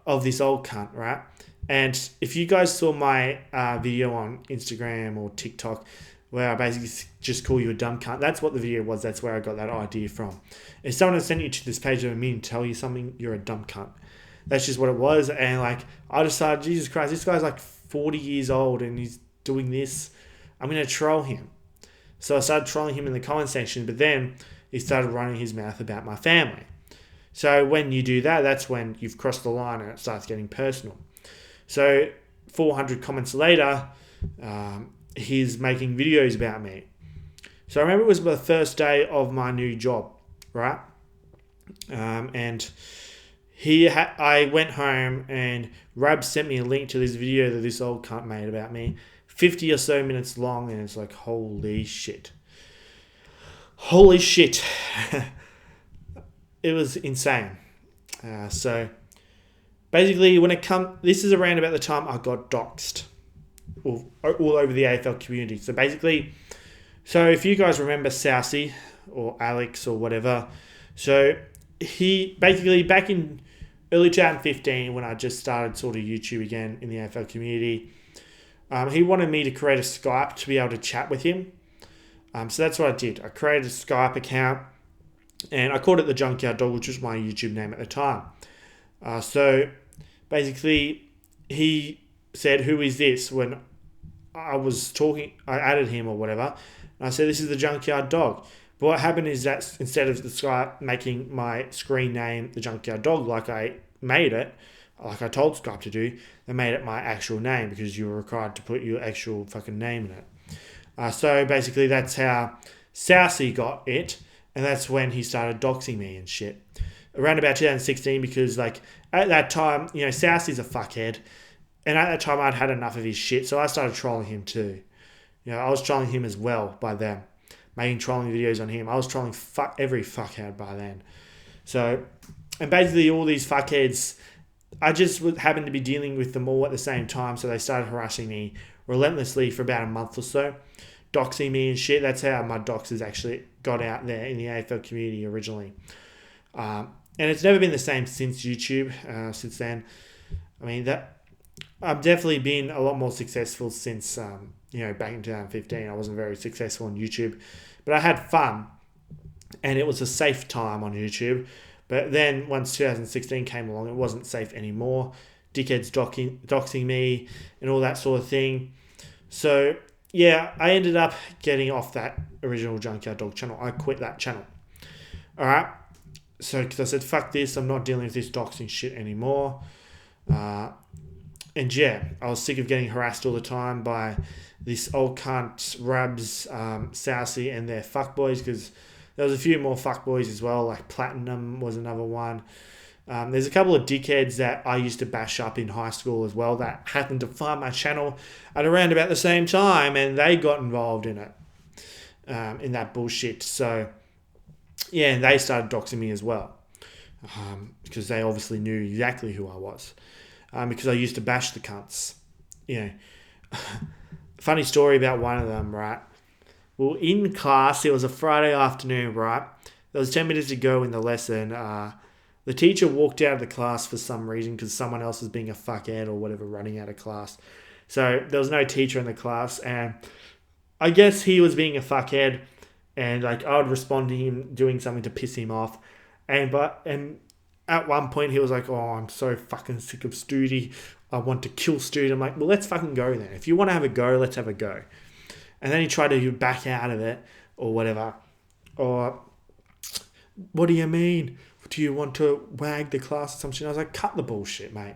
of this old cunt, right? And if you guys saw my video on Instagram or TikTok, where I basically just call you a dumb cunt, that's what the video was. That's where I got that idea from. If someone had sent you to this page of me and tell you something, you're a dumb cunt. That's just what it was. And like, I decided, Jesus Christ, this guy's like 40 years old and he's doing this. I'm going to troll him. So I started trolling him in the comment section, but then he started running his mouth about my family. So when you do that, that's when you've crossed the line and it starts getting personal. So 400 comments later, he's making videos about me. So I remember it was the first day of my new job, right? And I went home and Rab sent me a link to this video that this old cunt made about me, 50 or so minutes long, and it's like, holy shit. Holy shit. It was insane. So basically, this is around about the time I got doxxed all over the AFL community. So basically, if you guys remember Sousey or Alex or whatever, so he basically back in early 2015 when I just started sort of YouTube again in the AFL community, he wanted me to create a Skype to be able to chat with him. So that's what I did. I created a Skype account and I called it the Junkyard Dog, which was my YouTube name at the time. So basically, he said, "Who is this?" When I was talking, I added him or whatever. And I said, "This is the Junkyard Dog." But what happened is that instead of the Skype making my screen name the Junkyard Dog like I made it, like I told Skype to do, they made it my actual name because you were required to put your actual fucking name in it. So basically that's how Sousey got it, and that's when he started doxing me and shit. Around about 2016, because like at that time, Sousey's a fuckhead, and at that time I'd had enough of his shit, so I started trolling him too. I was trolling him as well by then, making trolling videos on him. I was trolling every fuckhead by then. So, and basically all these fuckheads, I just happened to be dealing with them all at the same time, so they started harassing me relentlessly for about a month or so, doxing me and shit. That's how my doxes actually got out there in the AFL community originally. And it's never been the same since YouTube, since then. I mean, I've definitely been a lot more successful since, back in 2015. I wasn't very successful on YouTube, but I had fun and it was a safe time on YouTube. But then once 2016 came along, it wasn't safe anymore. Dickheads doxing me and all that sort of thing. So, yeah, I ended up getting off that original Junkyard Dog channel. I quit that channel. All right. So, because I said, fuck this, I'm not dealing with this doxing shit anymore. And yeah, I was sick of getting harassed all the time by this old cunt, Rabs, Sousey, and their fuckboys, because there was a few more fuckboys as well, like Platinum was another one. There's a couple of dickheads that I used to bash up in high school as well that happened to find my channel at around about the same time, and they got involved in it, in that bullshit. So, yeah, and they started doxing me as well, because they obviously knew exactly who I was, because I used to bash the cunts. Funny story about one of them, right? Well, in class, it was a Friday afternoon, right? There was 10 minutes to go in the lesson. The teacher walked out of the class for some reason because someone else was being a fuckhead or whatever, running out of class. So there was no teacher in the class, and I guess he was being a fuckhead, and like I would respond to him doing something to piss him off, and at one point he was like, "Oh, I'm so fucking sick of Stoody. I want to kill Stoody." I'm like, "Well, let's fucking go then. If you want to have a go, let's have a go." And then he tried to back out of it or whatever. Or, "What do you mean? Do you want to wag the class or something?" I was like, "Cut the bullshit, mate.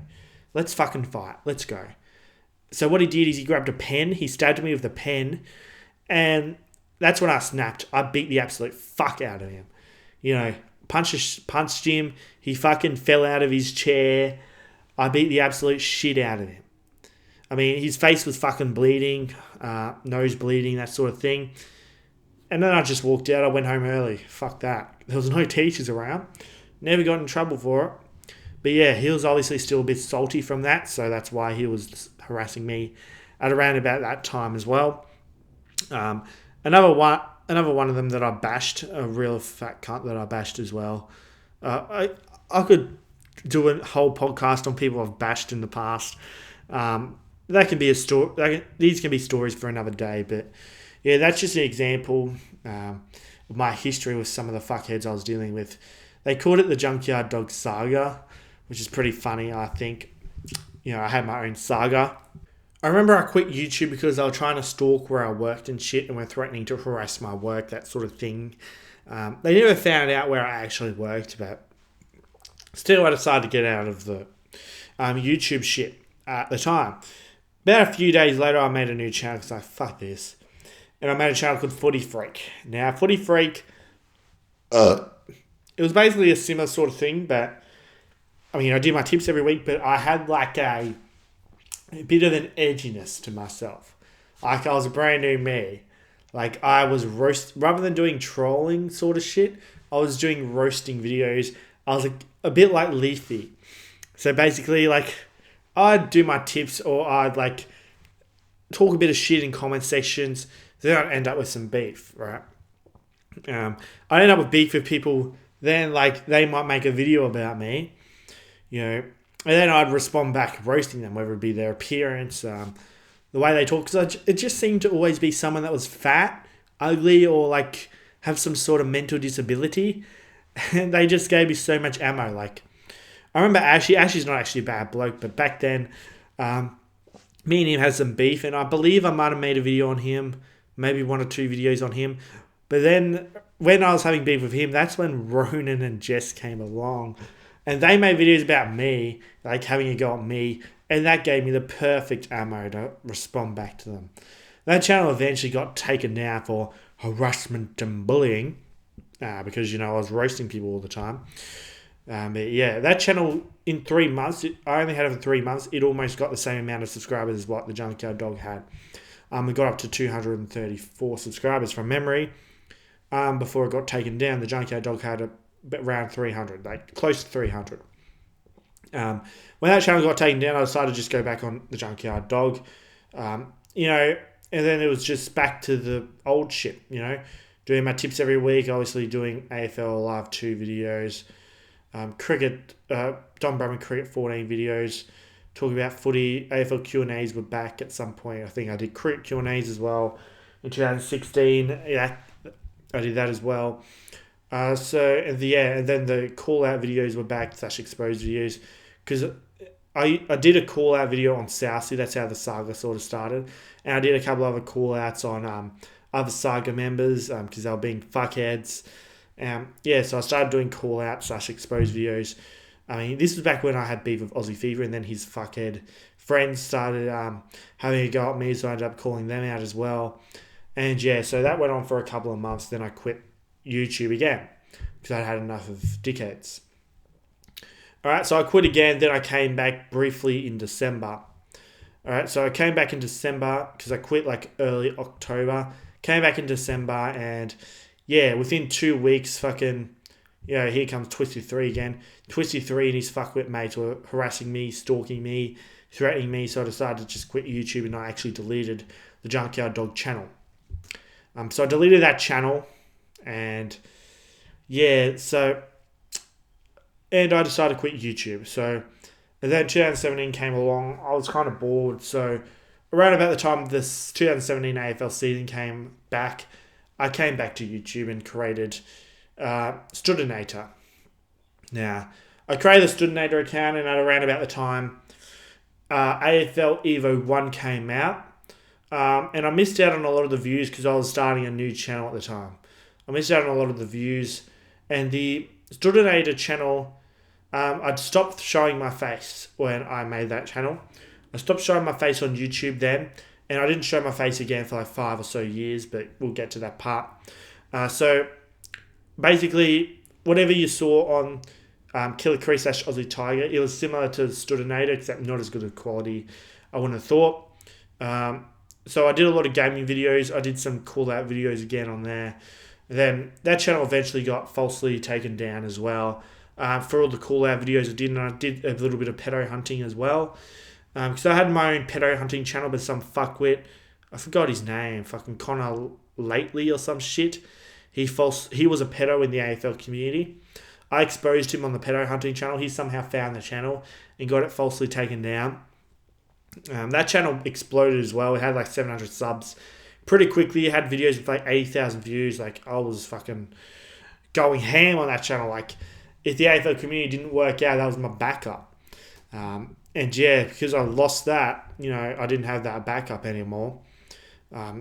Let's fucking fight. Let's go." So what he did is he grabbed a pen. He stabbed me with a pen. And that's when I snapped. I beat the absolute fuck out of him. Punched him. He fucking fell out of his chair. I beat the absolute shit out of him. I mean, his face was fucking bleeding, nose bleeding, that sort of thing. And then I just walked out. I went home early. Fuck that. There was no teachers around. Never got in trouble for it. But yeah, he was obviously still a bit salty from that, so that's why he was harassing me at around about that time as well. Another one of them that I bashed, a real fat cunt that I bashed as well. I could do a whole podcast on people I've bashed in the past. That can be a story. These can be stories for another day, but yeah, that's just an example of my history with some of the fuckheads I was dealing with. They called it the Junkyard Dog Saga, which is pretty funny, I think. I had my own saga. I remember I quit YouTube because they were trying to stalk where I worked and shit and were threatening to harass my work, that sort of thing. They never found out where I actually worked, but still I decided to get out of the YouTube shit at the time. About a few days later, I made a new channel because I fuck this. And I made a channel called Footy Freak. Now, Footy Freak, it was basically a similar sort of thing, but I did my tips every week, but I had like a bit of an edginess to myself. Like I was a brand new me. Like I was rather than doing trolling sort of shit, I was doing roasting videos. I was a bit like Leafy. So basically like I'd do my tips or I'd like talk a bit of shit in comment sections. Then I'd end up with some beef, right? I'd end up with beef with people. Then like they might make a video about me, and then I'd respond back roasting them, whether it be their appearance, the way they talk. Because it just seemed to always be someone that was fat, ugly, or like have some sort of mental disability. And they just gave me so much ammo. Like, I remember Ashley. Ashley's not actually a bad bloke, but back then, me and him had some beef. And I believe I might have made a video on him, maybe 1 or 2 videos on him. But then when I was having beef with him, that's when Ronan and Jess came along. And they made videos about me, like having a go at me, and that gave me the perfect ammo to respond back to them. That channel eventually got taken down for harassment and bullying, because, I was roasting people all the time. But yeah, that channel in 3 months, I only had it for 3 months, it almost got the same amount of subscribers as what the Junkyard Dog had. It got up to 234 subscribers from memory. Before it got taken down, the Junkyard Dog had around 300, like close to 300. When that channel got taken down, I decided to just go back on the Junkyard Dog, and then it was just back to the old shit, doing my tips every week, obviously doing AFL Live 2 videos, cricket, Don Bradman Cricket 14 videos, talking about footy. AFL Q&As were back at some point. I think I did cricket Q&As as well in 2016. Yeah, I did that as well. And then the call-out videos were back, / exposed videos, because I did a call-out video on Southsea. That's how the saga sort of started. And I did a couple other call-outs on other saga members because they were being fuckheads. So I started doing call-out / exposed videos. This was back when I had beef with Aussie Fever, and then his fuckhead friends started having a go at me, so I ended up calling them out as well. And yeah, so that went on for a couple of months. Then I quit YouTube again because I'd had enough of dickheads. Alright, so I quit again. Then I came back briefly in December. Alright, so I came back in December because I quit like early October. Came back in December, and yeah, within 2 weeks, here comes Twisty3 again. Twisty3 and his fuckwit mates were harassing me, stalking me, threatening me, so I decided to just quit YouTube, and I actually deleted the Junkyard Dog channel. So I deleted that channel, and I decided to quit YouTube. So, and then 2017 came along. I was kind of bored, so around about the time this 2017 AFL season came back, I came back to YouTube and created Stoodinator. Now, I created the Stoodinator account, and at around about the time AFL Evo 1 came out, and I missed out on a lot of the views because I was starting a new channel at the time. I missed out on a lot of the views, and the Stoodinator channel, I'd stopped showing my face when I made that channel. I stopped showing my face on YouTube then, and I didn't show my face again for like 5 or so years, but we'll get to that part. So basically, whatever you saw on Killer Cree / Aussie Tiger, it was similar to Stoodinator, except not as good a quality, I wouldn't have thought. So I did a lot of gaming videos. I did some call-out videos again on there. And then that channel eventually got falsely taken down as well. For all the call-out videos I did, and I did a little bit of pedo hunting as well. Because I had my own pedo hunting channel with some fuckwit. I forgot his name. Fucking Connor Lately or some shit. He was a pedo in the AFL community. I exposed him on the pedo hunting channel. He somehow found the channel and got it falsely taken down. That channel exploded as well. It had like 700 subs pretty quickly. It had videos with like 80,000 views. Like, I was fucking going ham on that channel. Like, if the AFL community didn't work out, that was my backup. And yeah, because I lost that, I didn't have that backup anymore.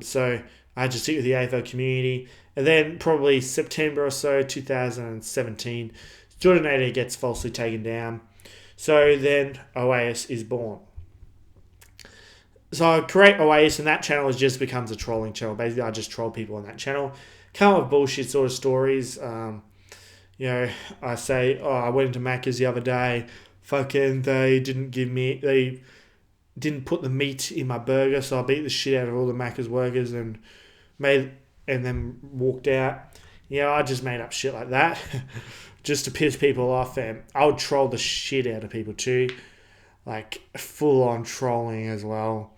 So I had to stick with the AFL community. And then probably September or so, 2017, Jordanator gets falsely taken down. So then OAS is born. So I create OAS, and that channel just becomes a trolling channel. Basically, I just troll people on that channel. Come up with bullshit sort of stories. I say, I went into Macca's the other day. Fucking, they didn't put the meat in my burger, so I beat the shit out of all the Macca's workers and then walked out. I just made up shit like that just to piss people off, and I would troll the shit out of people too, like full on trolling as well.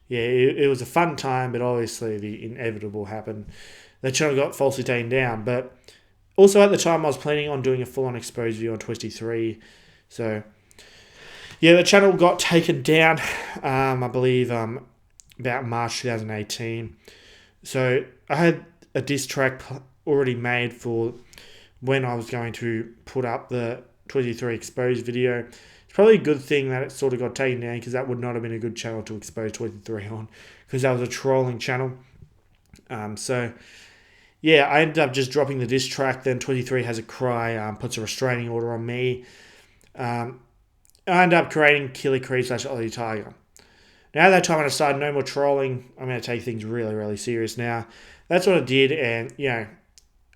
Yeah, it was a fun time, but obviously the inevitable happened. The channel got falsely taken down, but also at the time I was planning on doing a full on exposed video on 23, so yeah, the channel got taken down, I believe, about March 2018. So I had a diss track already made for when I was going to put up the 23 exposed video. It's probably a good thing that it sort of got taken down, because that would not have been a good channel to expose 23 on, because that was a trolling channel. So yeah, I ended up just dropping the diss track. Then 23 has a cry, puts a restraining order on me. I ended up creating Killer Creed / Aussie Tiger. Now at that time when I started no more trolling, I'm going to take things really, really serious now. That's what I did, and,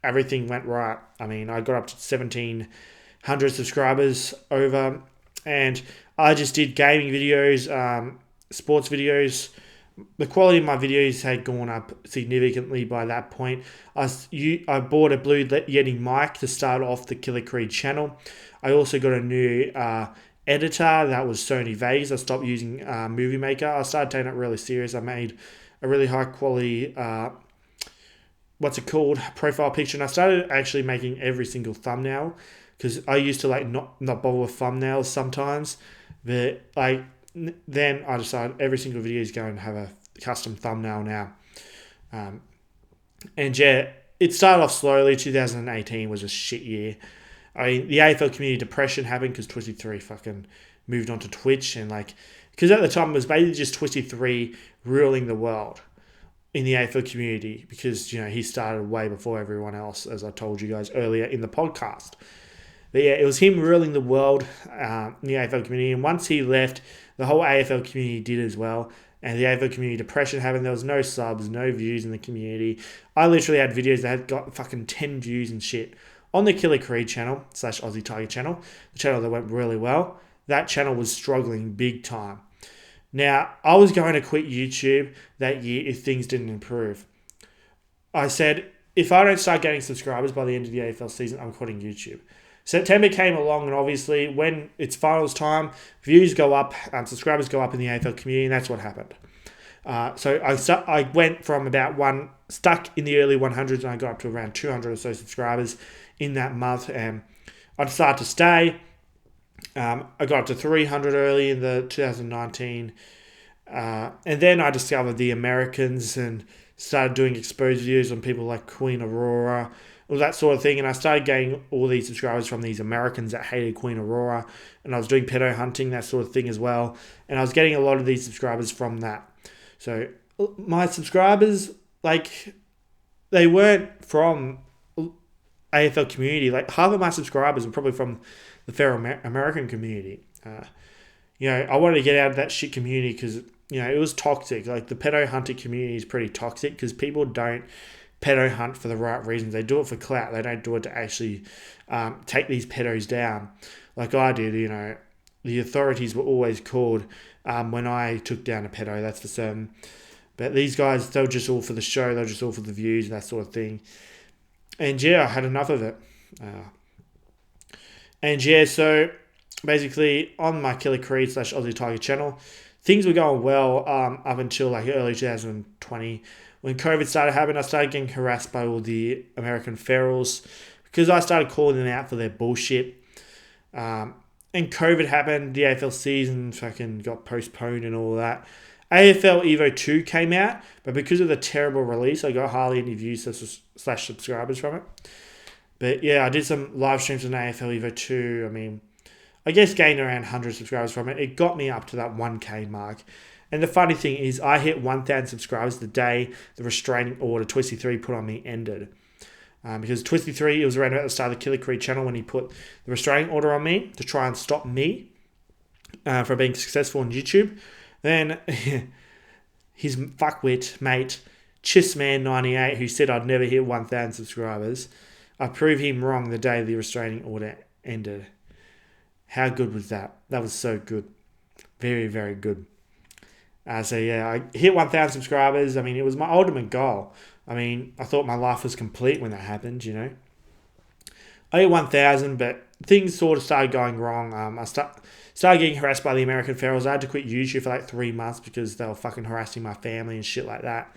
everything went right. I mean, I got up to 1,700 subscribers over, and I just did gaming videos, sports videos. The quality of my videos had gone up significantly by that point. I bought a Blue Yeti mic to start off the Killer Creed channel. I also got a new editor that was Sony Vegas. I stopped using Movie Maker. I started taking it really serious. I made a really high quality profile picture, and I started actually making every single thumbnail, because I used to not bother with thumbnails sometimes, but then I decided every single video is going to have a custom thumbnail now. And yeah, it started off slowly. 2018 was a shit year. I mean, the AFL community depression happened because 23 fucking moved on to Twitch, and because at the time it was basically just 23 ruling the world in the AFL community, because he started way before everyone else, as I told you guys earlier in the podcast. But yeah, it was him ruling the world in the AFL community, and once he left, the whole AFL community did as well. And the AFL community depression happened. There was no subs, no views in the community. I literally had videos that had got fucking 10 views and shit on the Killer Creed channel / Aussie Tiger channel, the channel that went really well. That channel was struggling big time. Now, I was going to quit YouTube that year if things didn't improve. I said, if I don't start getting subscribers by the end of the AFL season, I'm quitting YouTube. September came along, and obviously when it's finals time, views go up, subscribers go up in the AFL community, and that's what happened. So I went from stuck in the early 100s, and I got up to around 200 or so subscribers in that month, and I decided to stay. I got up to 300 early in the 2019, and then I discovered the Americans and started doing exposed videos on people like Queen Aurora, all that sort of thing, and I started getting all these subscribers from these Americans that hated Queen Aurora, and I was doing pedo hunting, that sort of thing as well, and I was getting a lot of these subscribers from that. So my subscribers, they weren't from AFL community. Half of my subscribers were probably from the fair American community. I wanted to get out of that shit community because, it was toxic. The pedo hunting community is pretty toxic because people don't pedo hunt for the right reasons. They do it for clout. They don't do it to actually take these pedos down like I did. The authorities were always called when I took down a pedo, that's for certain. But these guys, they were just all for the show. They were just all for the views, that sort of thing. And yeah, I had enough of it. So basically on my Killer Creed / Aussie Tiger channel, things were going well up until early 2020. When COVID started happening, I started getting harassed by all the American ferals because I started calling them out for their bullshit. And COVID happened, the AFL season fucking got postponed and all that. AFL Evo 2 came out, but because of the terrible release, I got hardly any views slash subscribers from it. But yeah, I did some live streams on AFL Evo 2. I mean, I guess gained around 100 subscribers from it. It got me up to that 1K mark. And the funny thing is, I hit 1,000 subscribers the day the restraining order Twisty 3 put on me ended. Because Twisty 3, it was around about the start of the Killer Creed channel when he put the restraining order on me to try and stop me from being successful on YouTube. Then his fuckwit mate, Chissman98, who said I'd never hit 1,000 subscribers, I proved him wrong the day the restraining order ended. How good was that? That was so good. Very, very good. So yeah, I hit 1,000 subscribers. I mean, it was my ultimate goal. I mean, I thought my life was complete when that happened, you know. I hit 1,000, but things sort of started going wrong. I started getting harassed by the American Ferals. I had to quit YouTube for like 3 months because they were fucking harassing my family and shit like that.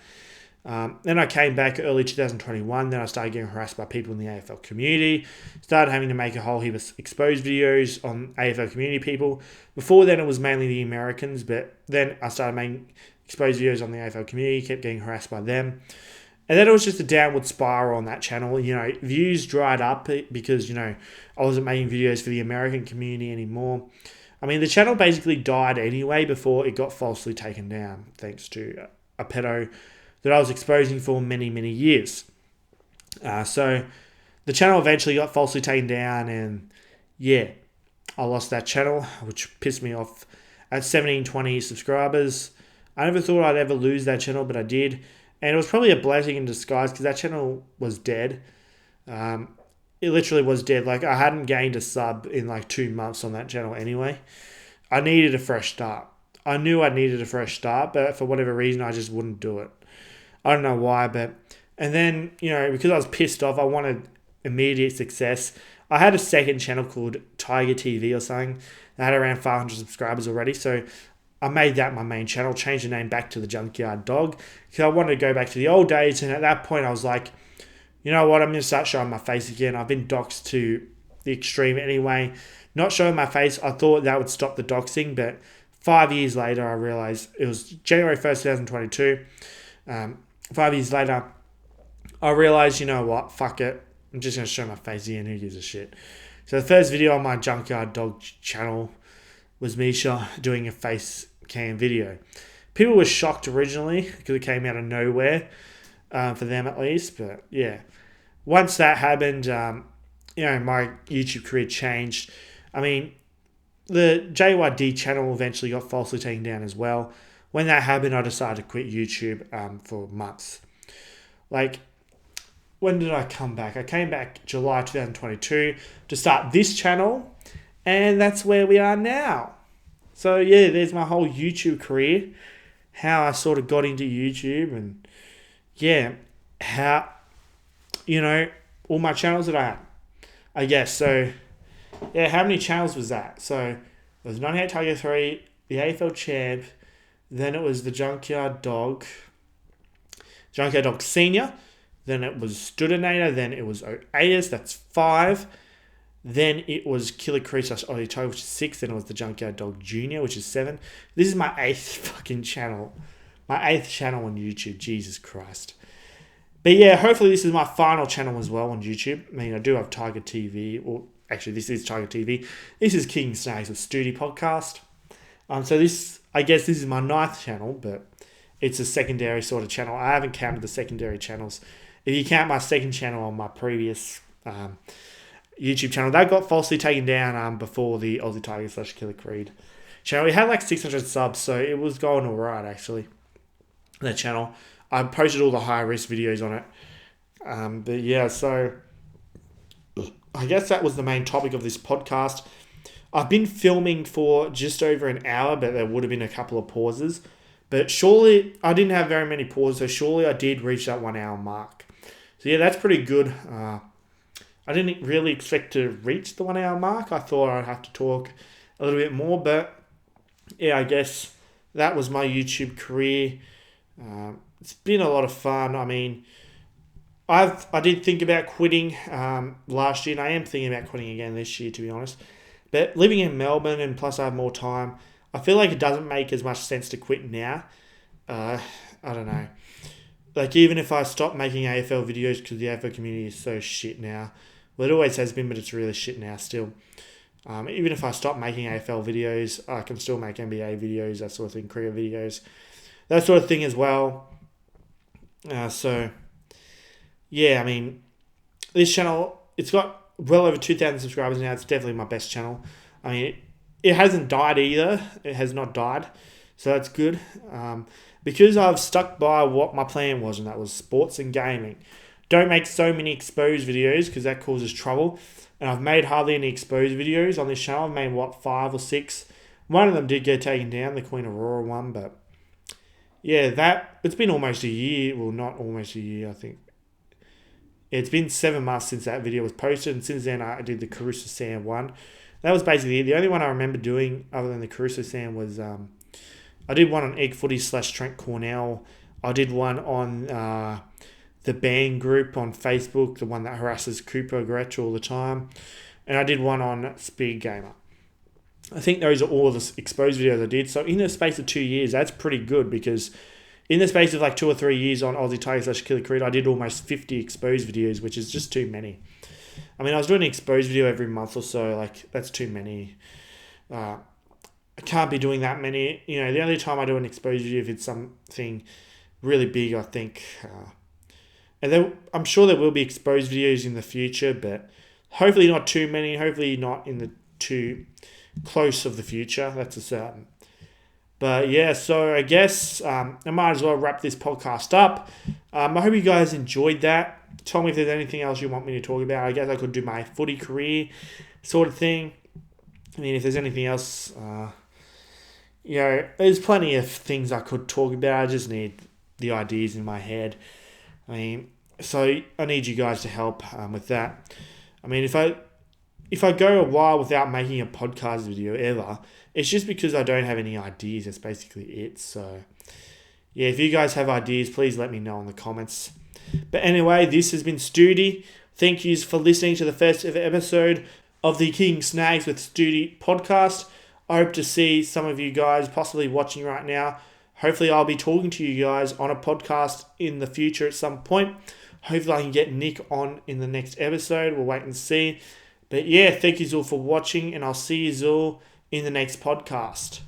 Then I came back early 2021. Then I started getting harassed by people in the AFL community. Started having to make a whole heap of exposed videos on AFL community people. Before then, it was mainly the Americans, but then I started making exposed videos on the AFL community. Kept getting harassed by them. And then it was just a downward spiral on that channel. You know, views dried up because, you know, I wasn't making videos for the American community anymore. I mean, the channel basically died anyway before it got falsely taken down, thanks to a pedo that I was exposing for many, many years. So the channel eventually got falsely taken down, and yeah, I lost that channel, which pissed me off. At 1720 subscribers, I never thought I'd ever lose that channel, but I did. And it was probably a blessing in disguise because that channel was dead. It literally was dead. Like, I hadn't gained a sub in like 2 months on that channel anyway. I needed a fresh start. I knew I needed a fresh start, but for whatever reason, I just wouldn't do it. I don't know why, but... And then, you know, because I was pissed off, I wanted immediate success. I had a second channel called Tiger TV or something. I had around 500 subscribers already, so I made that my main channel, changed the name back to the Junkyard Dog, because I wanted to go back to the old days, and at that point I was like, you know what, I'm going to start showing my face again. I've been doxxed to the extreme anyway. Not showing my face, I thought that would stop the doxing, but 5 years later I realised, it was January 1st, 2022, 5 years later, I realised, you know what, fuck it, I'm just going to show my face again, who gives a shit. So the first video on my Junkyard Dog channel was Misha doing a face cam video. People were shocked originally because it came out of nowhere, for them at least, but yeah. Once that happened, you know, my YouTube career changed. I mean, the JYD channel eventually got falsely taken down as well. When that happened, I decided to quit YouTube for months. Like, when did I come back? I came back July 2022 to start this channel, and that's where we are now. So yeah, there's my whole YouTube career, how I sort of got into YouTube, and yeah, how, you know, all my channels that I had, I guess. So yeah, how many channels was that? So it was 98 Tiger 3, the AFL Champ, then it was the Junkyard Dog Senior, then it was Stoodinator, then it was Oatus, that's 5. Then it was Killer Creed / Aussie Tiger, which is 6. Then it was the Junkyard Dog Junior, which is 7. This is my 8th fucking channel. My 8th channel on YouTube. Jesus Christ. But yeah, hopefully this is my final channel as well on YouTube. I mean, I do have Tiger TV. Well, actually, this is Tiger TV. This is King Snags with Stoody podcast. So this, I guess this is my 9th channel, but it's a secondary sort of channel. I haven't counted the secondary channels. If you count my second channel on my previous YouTube channel, that got falsely taken down before the Aussie Tiger / Killer Creed channel. It had like 600 subs, so it was going alright actually. That channel, I posted all the high risk videos on it. But yeah, so I guess that was the main topic of this podcast. I've been filming for just over an hour, but there would have been a couple of pauses. But surely I didn't have very many pauses, so surely I did reach that 1 hour mark. So yeah, that's pretty good. I didn't really expect to reach the 1 hour mark. I thought I'd have to talk a little bit more, but yeah, I guess that was my YouTube career. It's been a lot of fun. I mean, I did think about quitting last year, and I am thinking about quitting again this year, to be honest. But living in Melbourne, and plus I have more time, I feel like it doesn't make as much sense to quit now. Uh, I don't know. Like, even if I stop making AFL videos because the AFL community is so shit now. Well, it always has been, but it's really shit now still. Even if I stop making AFL videos, I can still make NBA videos, that sort of thing, career videos, that sort of thing as well. So, yeah, I mean, this channel, it's got well over 2,000 subscribers now. It's definitely my best channel. I mean, it hasn't died either. It has not died. So that's good. Because I've stuck by what my plan was, and that was sports and gaming. Don't make so many exposed videos because that causes trouble. And I've made hardly any exposed videos on this channel. I've made, 5 or 6. One of them did get taken down, the Queen Aurora one. But yeah, it's been almost a year. Well, not almost a year, I think. It's been 7 months since that video was posted. And since then, I did the Caruso Sam one. That was basically it. The only one I remember doing other than the Caruso Sam was... I did one on Egg Footy / Trent Cornell. I did one on the band group on Facebook, the one that harasses Cooper Gretsch all the time. And I did one on Speed Gamer. I think those are all the exposed videos I did. So in the space of 2 years, that's pretty good because in the space of like 2 or 3 years on Aussie Tiger / Killer Creed, I did almost 50 exposed videos, which is just too many. I mean, I was doing an exposed video every month or so. Like, that's too many. I can't be doing that many. You know, the only time I do an exposed video if it's something really big, I think. And then I'm sure there will be exposed videos in the future, but hopefully not too many. Hopefully not in the too close of the future. That's a certain. But yeah, so I guess I might as well wrap this podcast up. I hope you guys enjoyed that. Tell me if there's anything else you want me to talk about. I guess I could do my footy career sort of thing. I mean, if there's anything else... there's plenty of things I could talk about. I just need the ideas in my head. I mean, so I need you guys to help with that. I mean, if I go a while without making a podcast video ever, it's just because I don't have any ideas. That's basically it. So, yeah, if you guys have ideas, please let me know in the comments. But anyway, this has been Stoody. Thank yous for listening to the first ever episode of the King Snags with Stoody podcast. I hope to see some of you guys possibly watching right now. Hopefully I'll be talking to you guys on a podcast in the future at some point. Hopefully I can get Nick on in the next episode. We'll wait and see. But yeah, thank you all for watching, and I'll see you all in the next podcast.